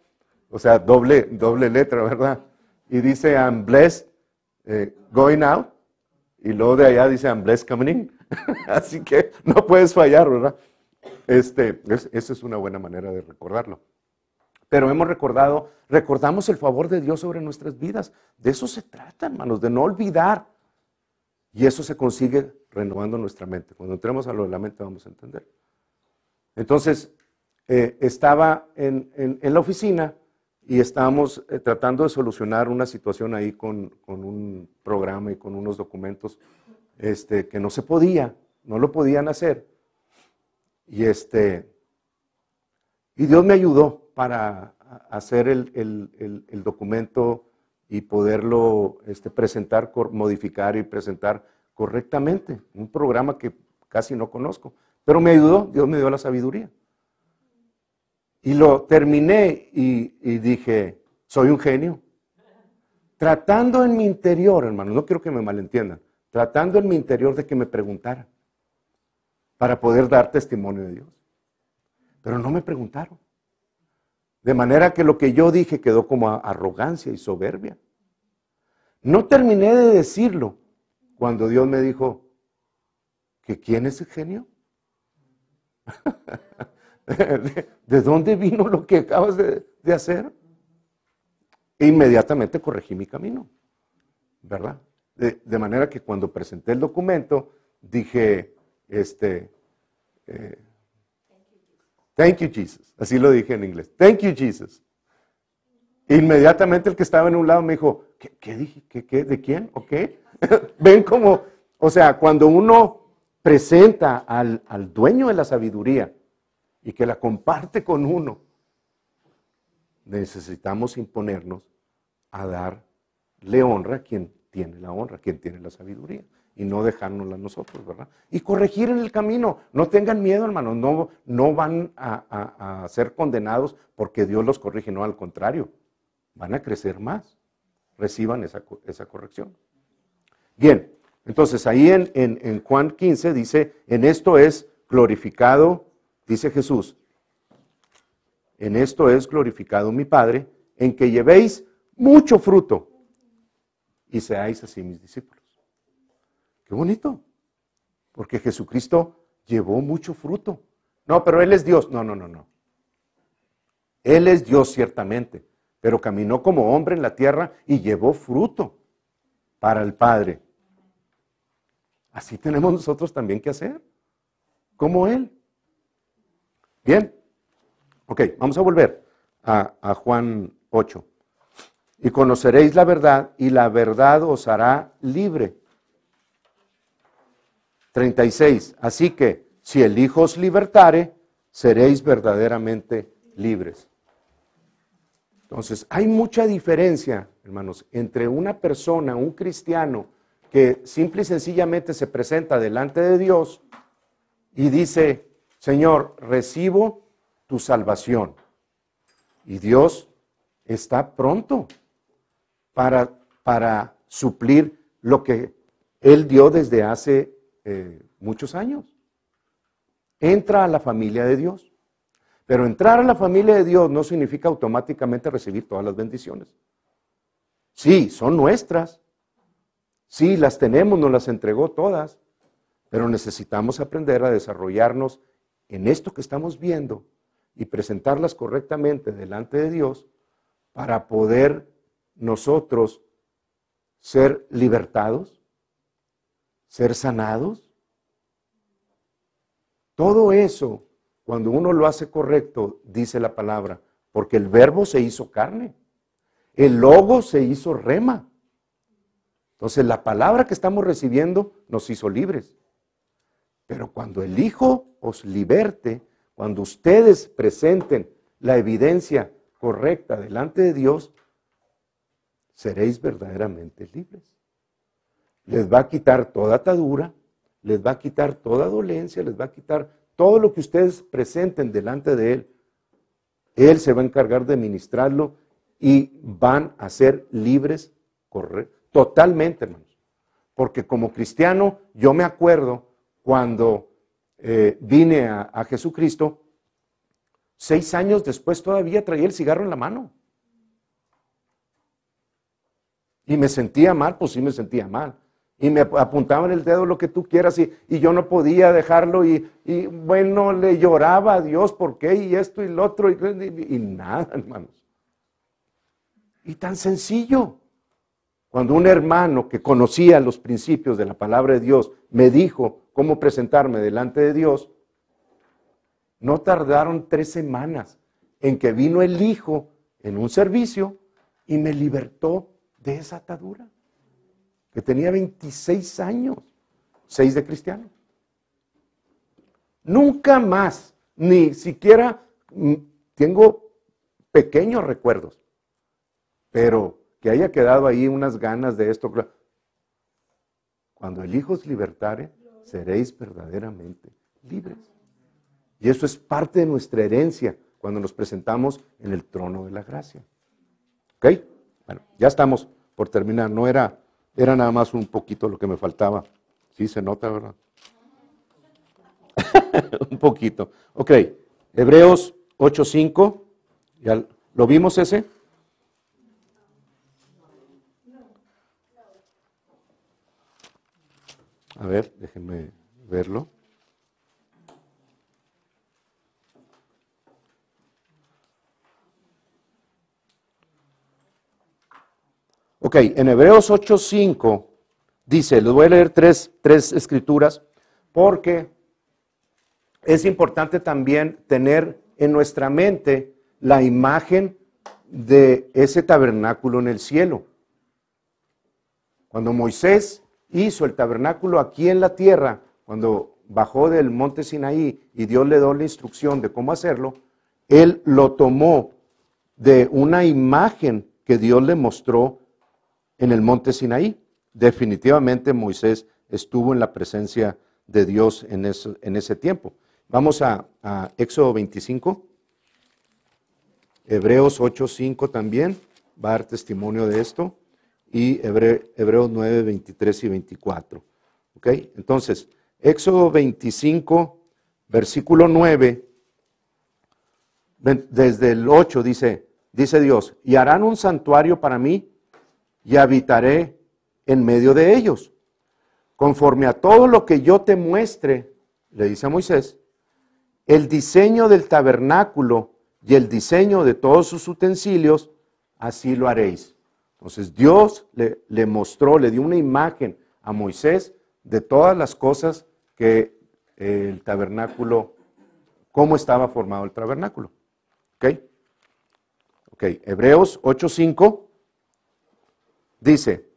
O sea, doble letra, ¿verdad? Y dice, I'm blessed going out, y luego de allá dice, I'm blessed coming in. Así que no puedes fallar, ¿verdad? Esa es una buena manera de recordarlo. pero recordamos el favor de Dios sobre nuestras vidas. De eso se trata, hermanos, de no olvidar. Y eso se consigue renovando nuestra mente. Cuando entremos a lo de la mente vamos a entender. Entonces, estaba en la oficina y estábamos tratando de solucionar una situación ahí con un programa y con unos documentos que no se podía, no lo podían hacer. Y Dios me ayudó para hacer el documento y poderlo presentar, modificar y presentar correctamente. Un programa que casi no conozco, pero me ayudó, Dios me dio la sabiduría. Y lo terminé y dije, soy un genio. Tratando en mi interior, hermano, no quiero que me malentiendan, tratando en mi interior de que me preguntara para poder dar testimonio de Dios. Pero no me preguntaron. De manera que lo que yo dije quedó como arrogancia y soberbia. No terminé de decirlo cuando Dios me dijo, ¿que quién es el genio? ¿De dónde vino lo que acabas de hacer? E inmediatamente corregí mi camino, ¿verdad? De manera que cuando presenté el documento, dije, thank you, Jesus. Así lo dije en inglés. Thank you, Jesus. Inmediatamente el que estaba en un lado me dijo, ¿qué dije? ¿De quién? ¿O qué? Ven como, o sea, cuando uno presenta al dueño de la sabiduría y que la comparte con uno, necesitamos imponernos a darle honra a quien tiene la honra, a quien tiene la sabiduría, y no dejárnosla nosotros, ¿verdad? Y corregir en el camino. No tengan miedo, hermanos, no van a ser condenados porque Dios los corrige, no, al contrario, van a crecer más. Reciban esa corrección. Bien, entonces ahí en Juan 15 dice, en esto es glorificado, dice Jesús, en esto es glorificado mi Padre, en que llevéis mucho fruto y seáis así mis discípulos. Qué bonito, porque Jesucristo llevó mucho fruto. No, pero Él es Dios. No. Él es Dios ciertamente, pero caminó como hombre en la tierra y llevó fruto para el Padre. Así tenemos nosotros también que hacer, como Él. Bien, ok, vamos a volver a Juan 8. Y conoceréis la verdad, y la verdad os hará libre. 36. Así que, si el Hijo os libertare, seréis verdaderamente libres. Entonces, hay mucha diferencia, hermanos, entre una persona, un cristiano, que simple y sencillamente se presenta delante de Dios y dice, Señor, recibo tu salvación. Y Dios está pronto para suplir lo que Él dio desde hace muchos años. Entra a la familia de Dios. Pero entrar a la familia de Dios no significa automáticamente recibir todas las bendiciones. Sí, son nuestras. Sí, las tenemos, nos las entregó todas. Pero necesitamos aprender a desarrollarnos en esto que estamos viendo y presentarlas correctamente delante de Dios para poder nosotros ser libertados, ser sanados. Todo eso, cuando uno lo hace correcto, dice la palabra, porque el verbo se hizo carne, el logo se hizo rema. Entonces la palabra que estamos recibiendo nos hizo libres. Pero cuando el Hijo os liberte, cuando ustedes presenten la evidencia correcta delante de Dios, seréis verdaderamente libres. Les va a quitar toda atadura, les va a quitar toda dolencia, les va a quitar todo lo que ustedes presenten delante de Él. Él se va a encargar de ministrarlo y van a ser libres totalmente, hermanos. Porque como cristiano, yo me acuerdo cuando vine a Jesucristo, 6 años después todavía traía el cigarro en la mano. Y me sentía mal, pues sí me sentía mal. Y me apuntaban el dedo lo que tú quieras y yo no podía dejarlo y bueno, le lloraba a Dios, ¿por qué? Y esto y lo otro y nada, hermanos. Y tan sencillo. Cuando un hermano que conocía los principios de la palabra de Dios me dijo cómo presentarme delante de Dios, no tardaron 3 semanas en que vino el Hijo en un servicio y me libertó de esa atadura, que tenía 26 años, 6 de cristiano. Nunca más, ni siquiera tengo pequeños recuerdos, pero que haya quedado ahí unas ganas de esto. Cuando el Hijo os libertare, seréis verdaderamente libres. Y eso es parte de nuestra herencia cuando nos presentamos en el trono de la gracia. ¿Ok? Bueno, ya estamos por terminar. No era nada más un poquito lo que me faltaba. Sí, se nota, ¿verdad? Un poquito. Ok, Hebreos 8:5. ¿Ya lo vimos ese? A ver, déjenme verlo. Ok, en Hebreos 8:5 dice, les voy a leer tres escrituras, porque es importante también tener en nuestra mente la imagen de ese tabernáculo en el cielo. Cuando Moisés hizo el tabernáculo aquí en la tierra, cuando bajó del monte Sinaí y Dios le dio la instrucción de cómo hacerlo, él lo tomó de una imagen que Dios le mostró en el monte Sinaí. Definitivamente Moisés estuvo en la presencia de Dios en ese tiempo. Vamos a Éxodo 25, Hebreos 8:5 también va a dar testimonio de esto, y Hebreos 9, 23 y 24. ¿Ok? Entonces, Éxodo 25, versículo 9, desde el 8 dice Dios, y harán un santuario para mí y habitaré en medio de ellos. Conforme a todo lo que yo te muestre, le dice a Moisés, el diseño del tabernáculo y el diseño de todos sus utensilios, así lo haréis. Entonces Dios le mostró, le dio una imagen a Moisés de todas las cosas que el tabernáculo, cómo estaba formado el tabernáculo. ¿Ok? Ok, Hebreos 8:5 dice,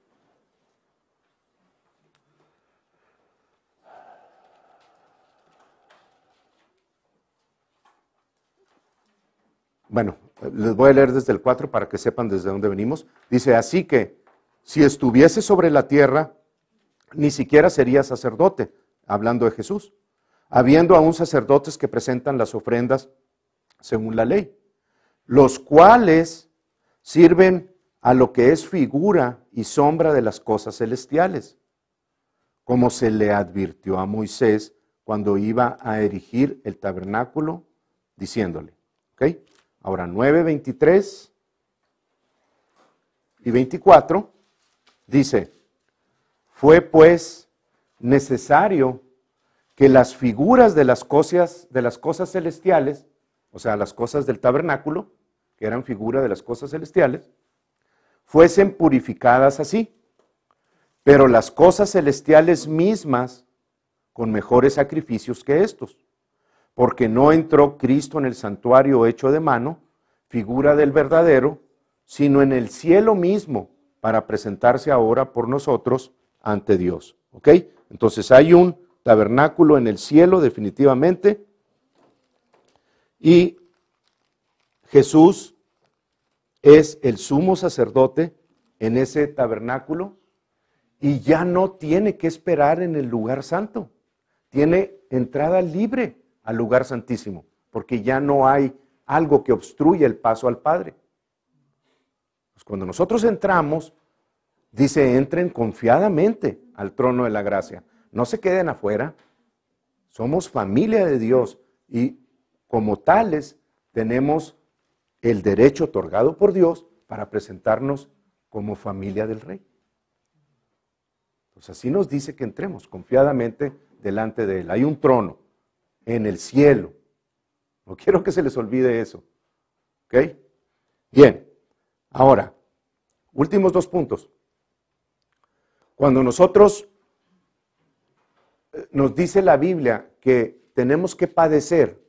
bueno, les voy a leer desde el 4 para que sepan desde dónde venimos. Dice, así que si estuviese sobre la tierra, ni siquiera sería sacerdote, hablando de Jesús, habiendo aún sacerdotes que presentan las ofrendas según la ley, los cuales sirven a lo que es figura y sombra de las cosas celestiales, como se le advirtió a Moisés cuando iba a erigir el tabernáculo, diciéndole. ¿Ok? Ahora 9, 23 y 24 dice, fue pues necesario que las figuras de las cosas celestiales, o sea, las cosas del tabernáculo, que eran figura de las cosas celestiales, fuesen purificadas así, pero las cosas celestiales mismas con mejores sacrificios que estos, porque no entró Cristo en el santuario hecho de mano, figura del verdadero, sino en el cielo mismo, para presentarse ahora por nosotros ante Dios. ¿Ok? Entonces hay un tabernáculo en el cielo definitivamente, y Jesús es el sumo sacerdote en ese tabernáculo y ya no tiene que esperar en el lugar santo. Tiene entrada libre al lugar santísimo, porque ya no hay algo que obstruya el paso al Padre. Pues cuando nosotros entramos, dice, entren confiadamente al trono de la gracia. No se queden afuera. Somos familia de Dios y como tales tenemos el derecho otorgado por Dios para presentarnos como familia del Rey. Entonces así nos dice que entremos confiadamente delante de Él. Hay un trono en el cielo. No quiero que se les olvide eso. ¿Ok? Bien. Ahora, últimos 2 puntos. Cuando nosotros nos dice la Biblia que tenemos que padecer,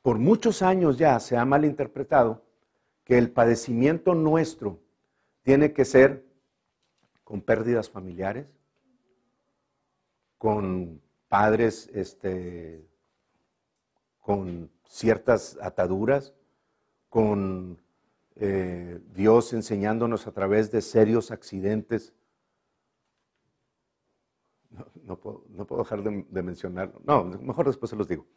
por muchos años ya se ha malinterpretado que el padecimiento nuestro tiene que ser con pérdidas familiares, con padres con ciertas ataduras, con Dios enseñándonos a través de serios accidentes. No puedo dejar de mencionarlo. No, mejor después se los digo.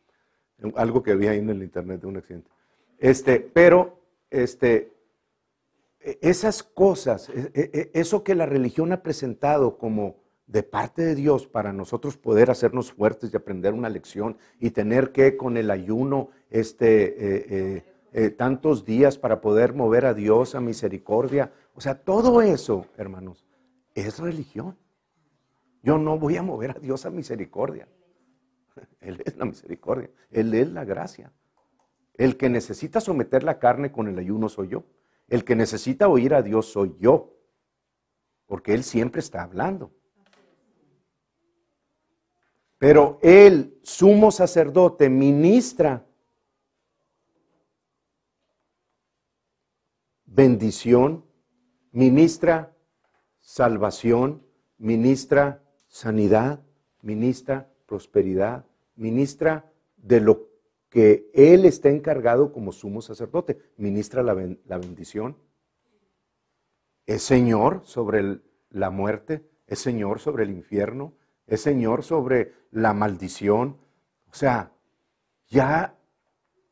Algo que vi ahí en el internet de un accidente. Esas cosas, eso que la religión ha presentado como de parte de Dios para nosotros poder hacernos fuertes y aprender una lección y tener que con el ayuno tantos días para poder mover a Dios a misericordia. O sea, todo eso, hermanos, es religión. Yo no voy a mover a Dios a misericordia. Él es la misericordia, Él es la gracia. El que necesita someter la carne con el ayuno soy yo. El que necesita oír a Dios soy yo, porque Él siempre está hablando. Pero el sumo sacerdote ministra bendición, ministra salvación, ministra sanidad, ministra prosperidad, ministra de lo que Él está encargado como sumo sacerdote, ministra la bendición. Es Señor sobre la muerte, es Señor sobre el infierno, es Señor sobre la maldición. O sea, ya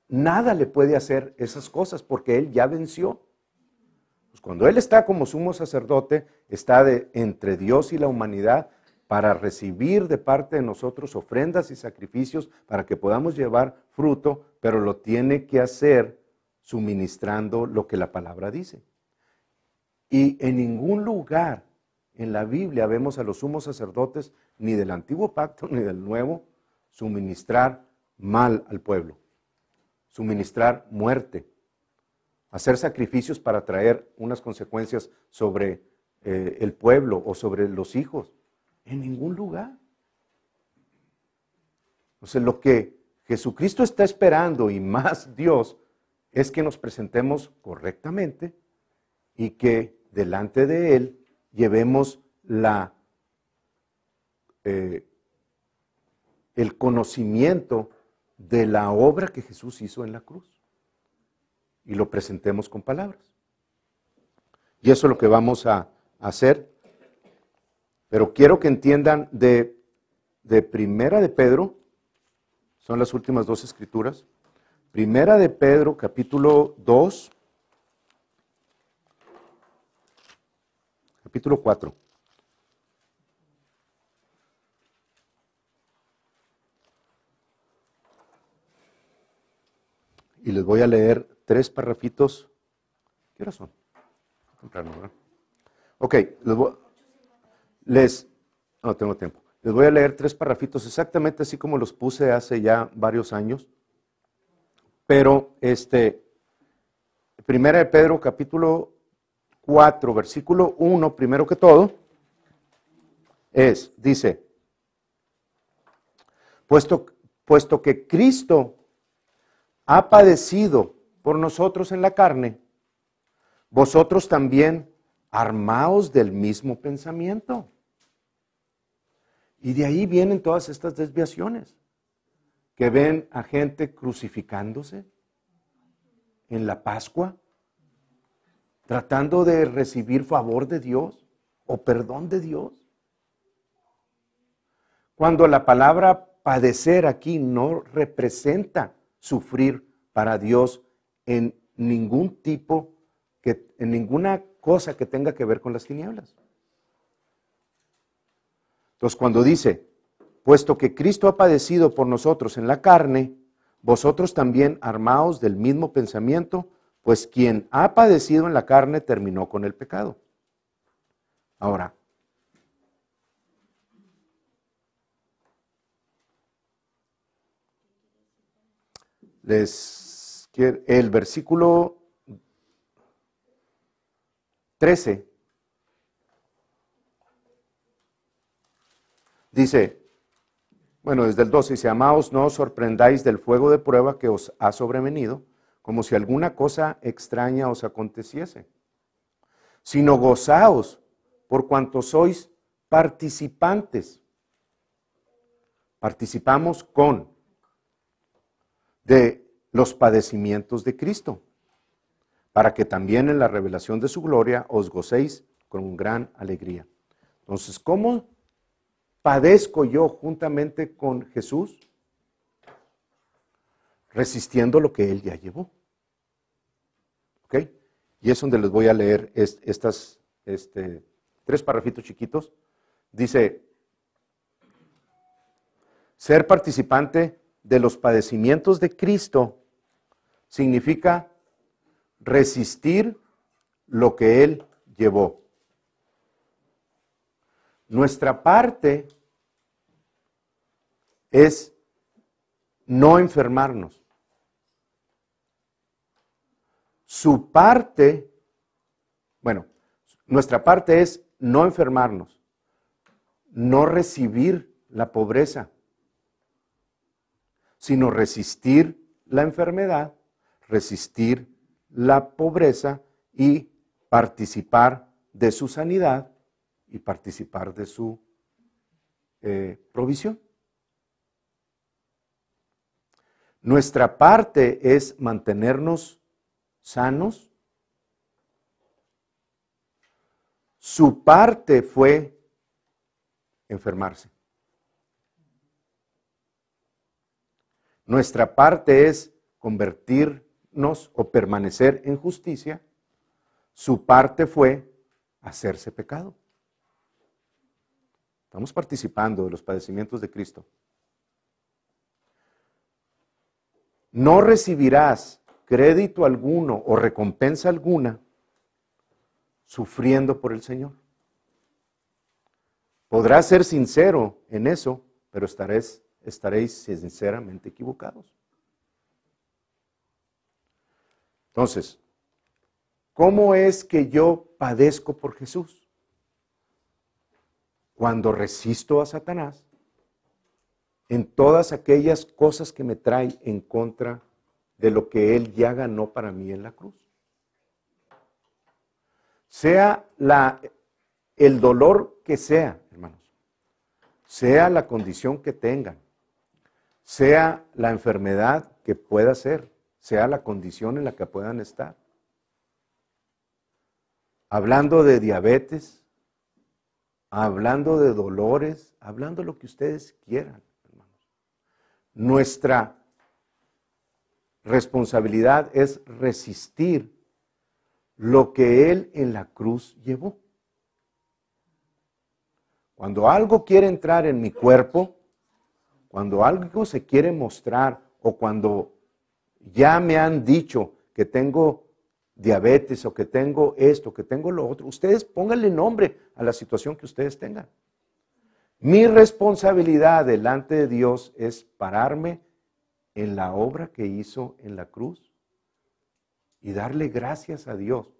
nada le puede hacer esas cosas porque Él ya venció. Pues cuando Él está como sumo sacerdote, está entre Dios y la humanidad para recibir de parte de nosotros ofrendas y sacrificios para que podamos llevar fruto, pero lo tiene que hacer suministrando lo que la palabra dice. Y en ningún lugar en la Biblia vemos a los sumos sacerdotes, ni del antiguo pacto ni del nuevo, suministrar mal al pueblo, suministrar muerte, hacer sacrificios para traer unas consecuencias sobre el pueblo o sobre los hijos. En ningún lugar. Entonces, lo que Jesucristo está esperando, y más Dios, es que nos presentemos correctamente y que delante de Él llevemos el conocimiento de la obra que Jesús hizo en la cruz y lo presentemos con palabras. Y eso es lo que vamos a hacer. Pero quiero que entiendan de Primera de Pedro, son las últimas 2 escrituras. Primera de Pedro, capítulo 2, capítulo 4. Y les voy a leer 3 parrafitos. ¿Qué horas son? Temprano, ¿verdad? Ok, no tengo tiempo. Les voy a leer 3 parrafitos exactamente así como los puse hace ya varios años. Pero Primera de Pedro, capítulo 4, versículo 1, primero que todo, dice, puesto que Cristo ha padecido por nosotros en la carne, vosotros también armaos del mismo pensamiento. Y de ahí vienen todas estas desviaciones, que ven a gente crucificándose en la Pascua, tratando de recibir favor de Dios o perdón de Dios. Cuando la palabra padecer aquí no representa sufrir para Dios en ningún tipo, en ninguna cosa que tenga que ver con las tinieblas. Entonces, cuando dice, puesto que Cristo ha padecido por nosotros en la carne, vosotros también armaos del mismo pensamiento, pues quien ha padecido en la carne terminó con el pecado. Ahora, el versículo 13 dice, bueno, desde el 12 dice, amaos, no os sorprendáis del fuego de prueba que os ha sobrevenido, como si alguna cosa extraña os aconteciese, sino gozaos por cuanto sois participantes. Participamos de los padecimientos de Cristo, para que también en la revelación de su gloria os gocéis con gran alegría. Entonces, ¿cómo padezco yo juntamente con Jesús? Resistiendo lo que Él ya llevó. ¿Ok? Y es donde les voy a leer estas 3 parrafitos chiquitos. Dice, ser participante de los padecimientos de Cristo significa resistir lo que Él llevó. Nuestra parte es no enfermarnos. Su parte, bueno, nuestra parte es no enfermarnos, no recibir la pobreza, sino resistir la enfermedad, resistir la pobreza y participar de su sanidad y participar de su provisión. Nuestra parte es mantenernos sanos. Su parte fue enfermarse. Nuestra parte es convertirnos o permanecer en justicia. Su parte fue hacerse pecado. Estamos participando de los padecimientos de Cristo. No recibirás crédito alguno o recompensa alguna sufriendo por el Señor. Podrás ser sincero en eso, pero estaréis sinceramente equivocados. Entonces, ¿cómo es que yo padezco por Jesús? Cuando resisto a Satanás en todas aquellas cosas que me trae en contra de lo que Él ya ganó para mí en la cruz. Sea el dolor que sea, hermanos, sea la condición que tengan, sea la enfermedad que pueda ser, sea la condición en la que puedan estar. Hablando de diabetes, hablando de dolores, hablando de lo que ustedes quieran, hermanos. Nuestra responsabilidad es resistir lo que Él en la cruz llevó. Cuando algo quiere entrar en mi cuerpo, cuando algo se quiere mostrar o cuando ya me han dicho que tengo diabetes o que tengo esto, que tengo lo otro, ustedes pónganle nombre a la situación que ustedes tengan. Mi responsabilidad delante de Dios es pararme en la obra que hizo en la cruz y darle gracias a Dios.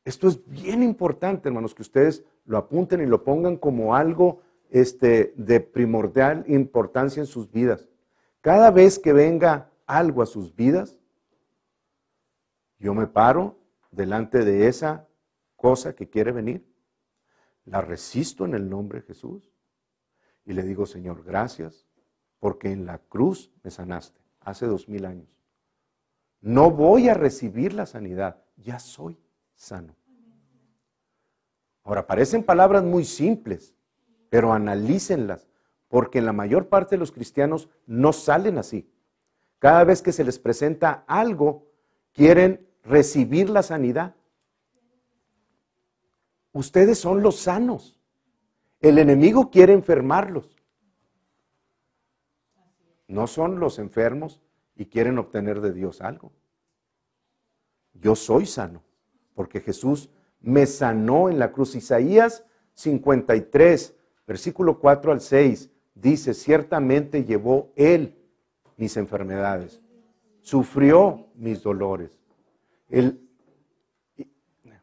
Esto es bien importante, hermanos, que ustedes lo apunten y lo pongan como algo de primordial importancia en sus vidas. Cada vez que venga algo a sus vidas, yo me paro delante de esa cosa que quiere venir, la resisto en el nombre de Jesús y le digo, Señor, gracias, porque en la cruz me sanaste hace 2000 años. No voy a recibir la sanidad, ya soy sano. Ahora, parecen palabras muy simples, pero analícenlas, porque en la mayor parte de los cristianos no salen así. Cada vez que se les presenta algo, quieren recibir la sanidad. Ustedes son los sanos. El enemigo quiere enfermarlos. No son los enfermos y quieren obtener de Dios algo. yo soy sano, porque Jesús me sanó en la cruz. Isaías 53, versículo 4 al 6, dice, ciertamente llevó Él mis enfermedades, sufrió mis dolores.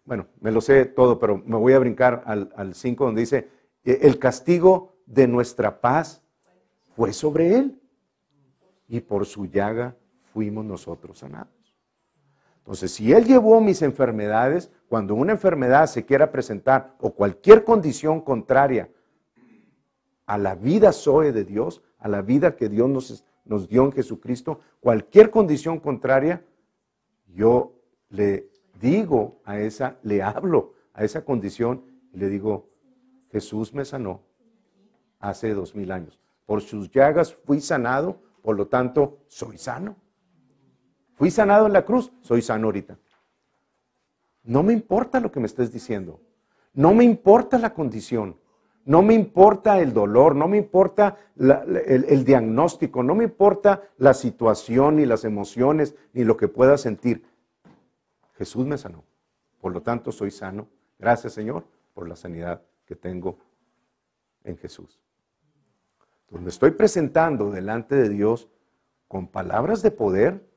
Bueno, me lo sé todo, pero me voy a brincar al 5 donde dice, el castigo de nuestra paz fue sobre Él y por su llaga fuimos nosotros sanados. Entonces, si Él llevó mis enfermedades, cuando una enfermedad se quiera presentar o cualquier condición contraria a la vida zoe de Dios, a la vida que Dios nos dio en Jesucristo, cualquier condición contraria, yo le digo a esa, le hablo a esa condición y le digo, Jesús me sanó hace 2000 años. Por sus llagas fui sanado, por lo tanto, soy sano. Fui sanado en la cruz, soy sano ahorita. No me importa lo que me estés diciendo. No me importa la condición. No me importa el dolor, no me importa el diagnóstico, no me importa la situación, ni las emociones, ni lo que pueda sentir. Jesús me sanó. Por lo tanto, soy sano. Gracias, Señor, por la sanidad que tengo en Jesús. Entonces, me estoy presentando delante de Dios con palabras de poder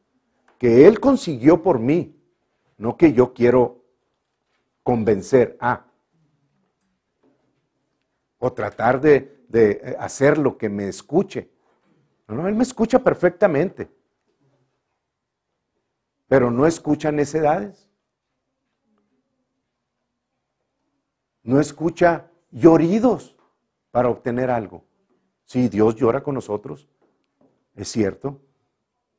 que Él consiguió por mí, no que yo quiero convencer a, o tratar de hacer lo que me escuche. No, Él me escucha perfectamente, pero no escucha necedades. No escucha lloridos para obtener algo. Sí, Dios llora con nosotros, es cierto,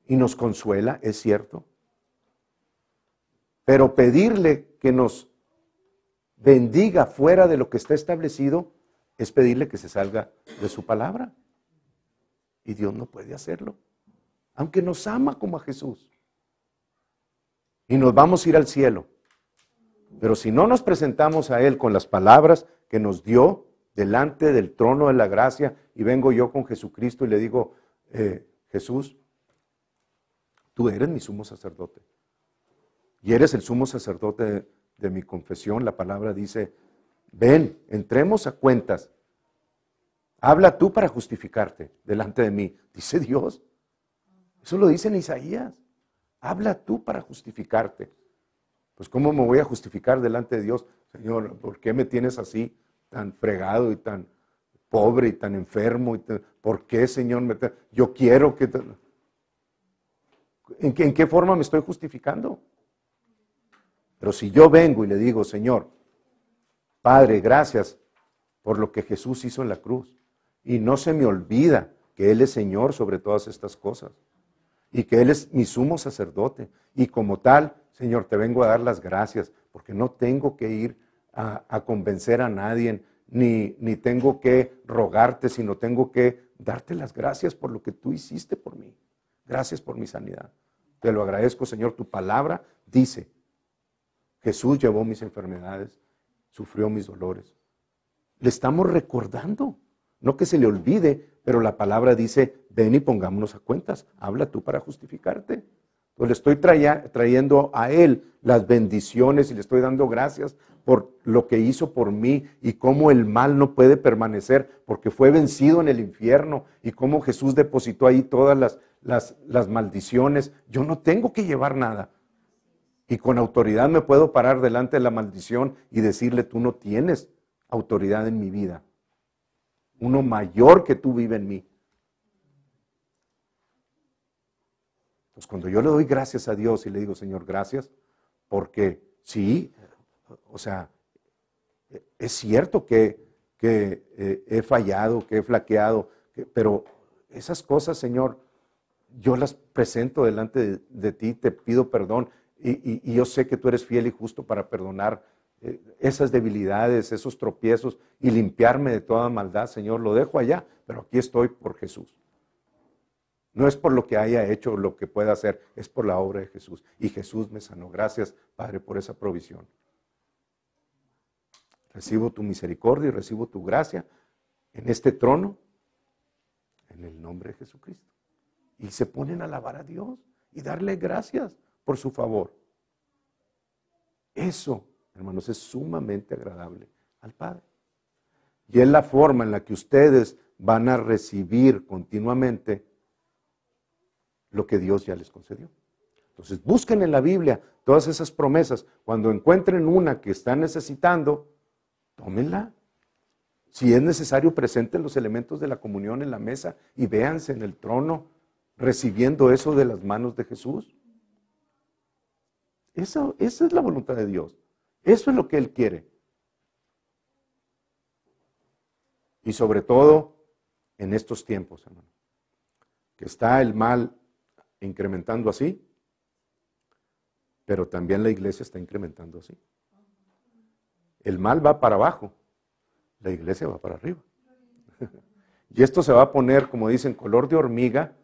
y nos consuela, es cierto. Pero pedirle que nos bendiga fuera de lo que está establecido es pedirle que se salga de su palabra. Y Dios no puede hacerlo, aunque nos ama como a Jesús. Y nos vamos a ir al cielo. Pero si no nos presentamos a Él con las palabras que nos dio delante del trono de la gracia, y vengo yo con Jesucristo y le digo, Jesús, tú eres mi sumo sacerdote. Y eres el sumo sacerdote de mi confesión. La palabra dice, ven, entremos a cuentas. Habla tú para justificarte delante de mí. Dice Dios. Eso lo dice en Isaías. Habla tú para justificarte. Pues ¿cómo me voy a justificar delante de Dios? Señor, ¿por qué me tienes así, tan fregado y tan pobre y tan enfermo? ¿Por qué, Señor? Yo quiero que... ¿En qué forma me estoy justificando? Pero si yo vengo y le digo, Señor, Padre, gracias por lo que Jesús hizo en la cruz. Y no se me olvida que Él es Señor sobre todas estas cosas. Y que Él es mi sumo sacerdote. Y como tal, Señor, te vengo a dar las gracias, porque no tengo que ir a convencer a nadie, ni tengo que rogarte, sino tengo que darte las gracias por lo que tú hiciste por mí. Gracias por mi sanidad. Te lo agradezco, Señor. Tu palabra dice, Jesús llevó mis enfermedades, sufrió mis dolores. Le estamos recordando, no que se le olvide, pero la palabra dice, ven y pongámonos a cuentas, habla tú para justificarte. Pues le estoy trayendo a Él las bendiciones y le estoy dando gracias por lo que hizo por mí y cómo el mal no puede permanecer porque fue vencido en el infierno y cómo Jesús depositó ahí todas las maldiciones. Yo no tengo que llevar nada. Y con autoridad me puedo parar delante de la maldición y decirle, tú no tienes autoridad en mi vida. Uno mayor que tú vive en mí. Pues cuando yo le doy gracias a Dios y le digo, Señor, gracias, porque sí, o sea, es cierto que he fallado, que he flaqueado, pero esas cosas, Señor, yo las presento delante de ti, te pido perdón y yo sé que tú eres fiel y justo para perdonar esas debilidades, esos tropiezos y limpiarme de toda maldad, Señor. Lo dejo allá, pero aquí estoy por Jesús. No es por lo que haya hecho o lo que pueda hacer, es por la obra de Jesús. Y Jesús me sanó. Gracias, Padre, por esa provisión. Recibo tu misericordia y recibo tu gracia en este trono, en el nombre de Jesucristo. Y se ponen a alabar a Dios y darle gracias por su favor. Eso, hermanos, es sumamente agradable al Padre. Y es la forma en la que ustedes van a recibir continuamente lo que Dios ya les concedió. Entonces, busquen en la Biblia todas esas promesas. Cuando encuentren una que están necesitando, tómenla. Si es necesario, presenten los elementos de la comunión en la mesa y véanse en el trono recibiendo eso de las manos de Jesús. Esa es la voluntad de Dios. Eso es lo que Él quiere. Y sobre todo en estos tiempos, hermano, que está el mal incrementando así, pero también la iglesia está incrementando así. El mal va para abajo, la iglesia va para arriba. Y esto se va a poner, como dicen, color de hormiga,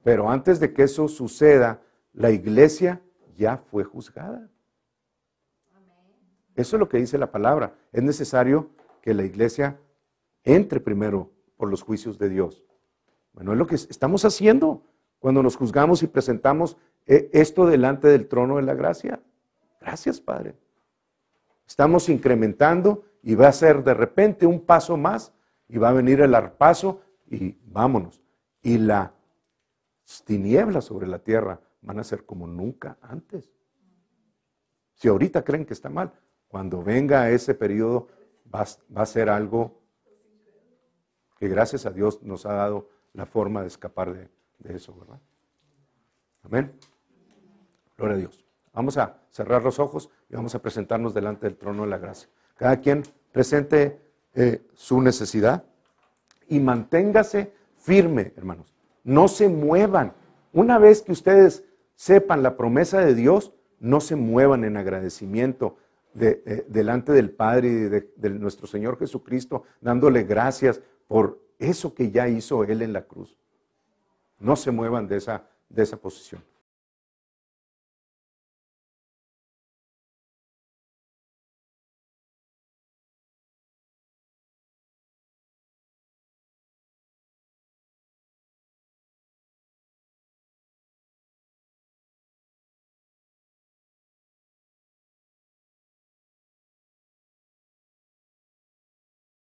pero antes de que eso suceda, la iglesia ya fue juzgada. Eso es lo que dice la palabra. Es necesario que la iglesia entre primero por los juicios de Dios. Bueno, es lo que estamos haciendo cuando nos juzgamos y presentamos esto delante del trono de la gracia. Gracias, Padre. Estamos incrementando y va a ser de repente un paso más y va a venir el arpazo y vámonos. Y las tinieblas sobre la tierra van a ser como nunca antes. Si ahorita creen que está mal, cuando venga ese periodo va a ser algo que gracias a Dios nos ha dado la forma de escapar de eso, ¿verdad? Amén. Gloria a Dios. Vamos a cerrar los ojos y vamos a presentarnos delante del trono de la gracia. Cada quien presente su necesidad y manténgase firme, hermanos. No se muevan. Una vez que ustedes sepan la promesa de Dios, no se muevan en agradecimiento delante del Padre y de nuestro Señor Jesucristo, dándole gracias por eso que ya hizo Él en la cruz. No se muevan de esa posición.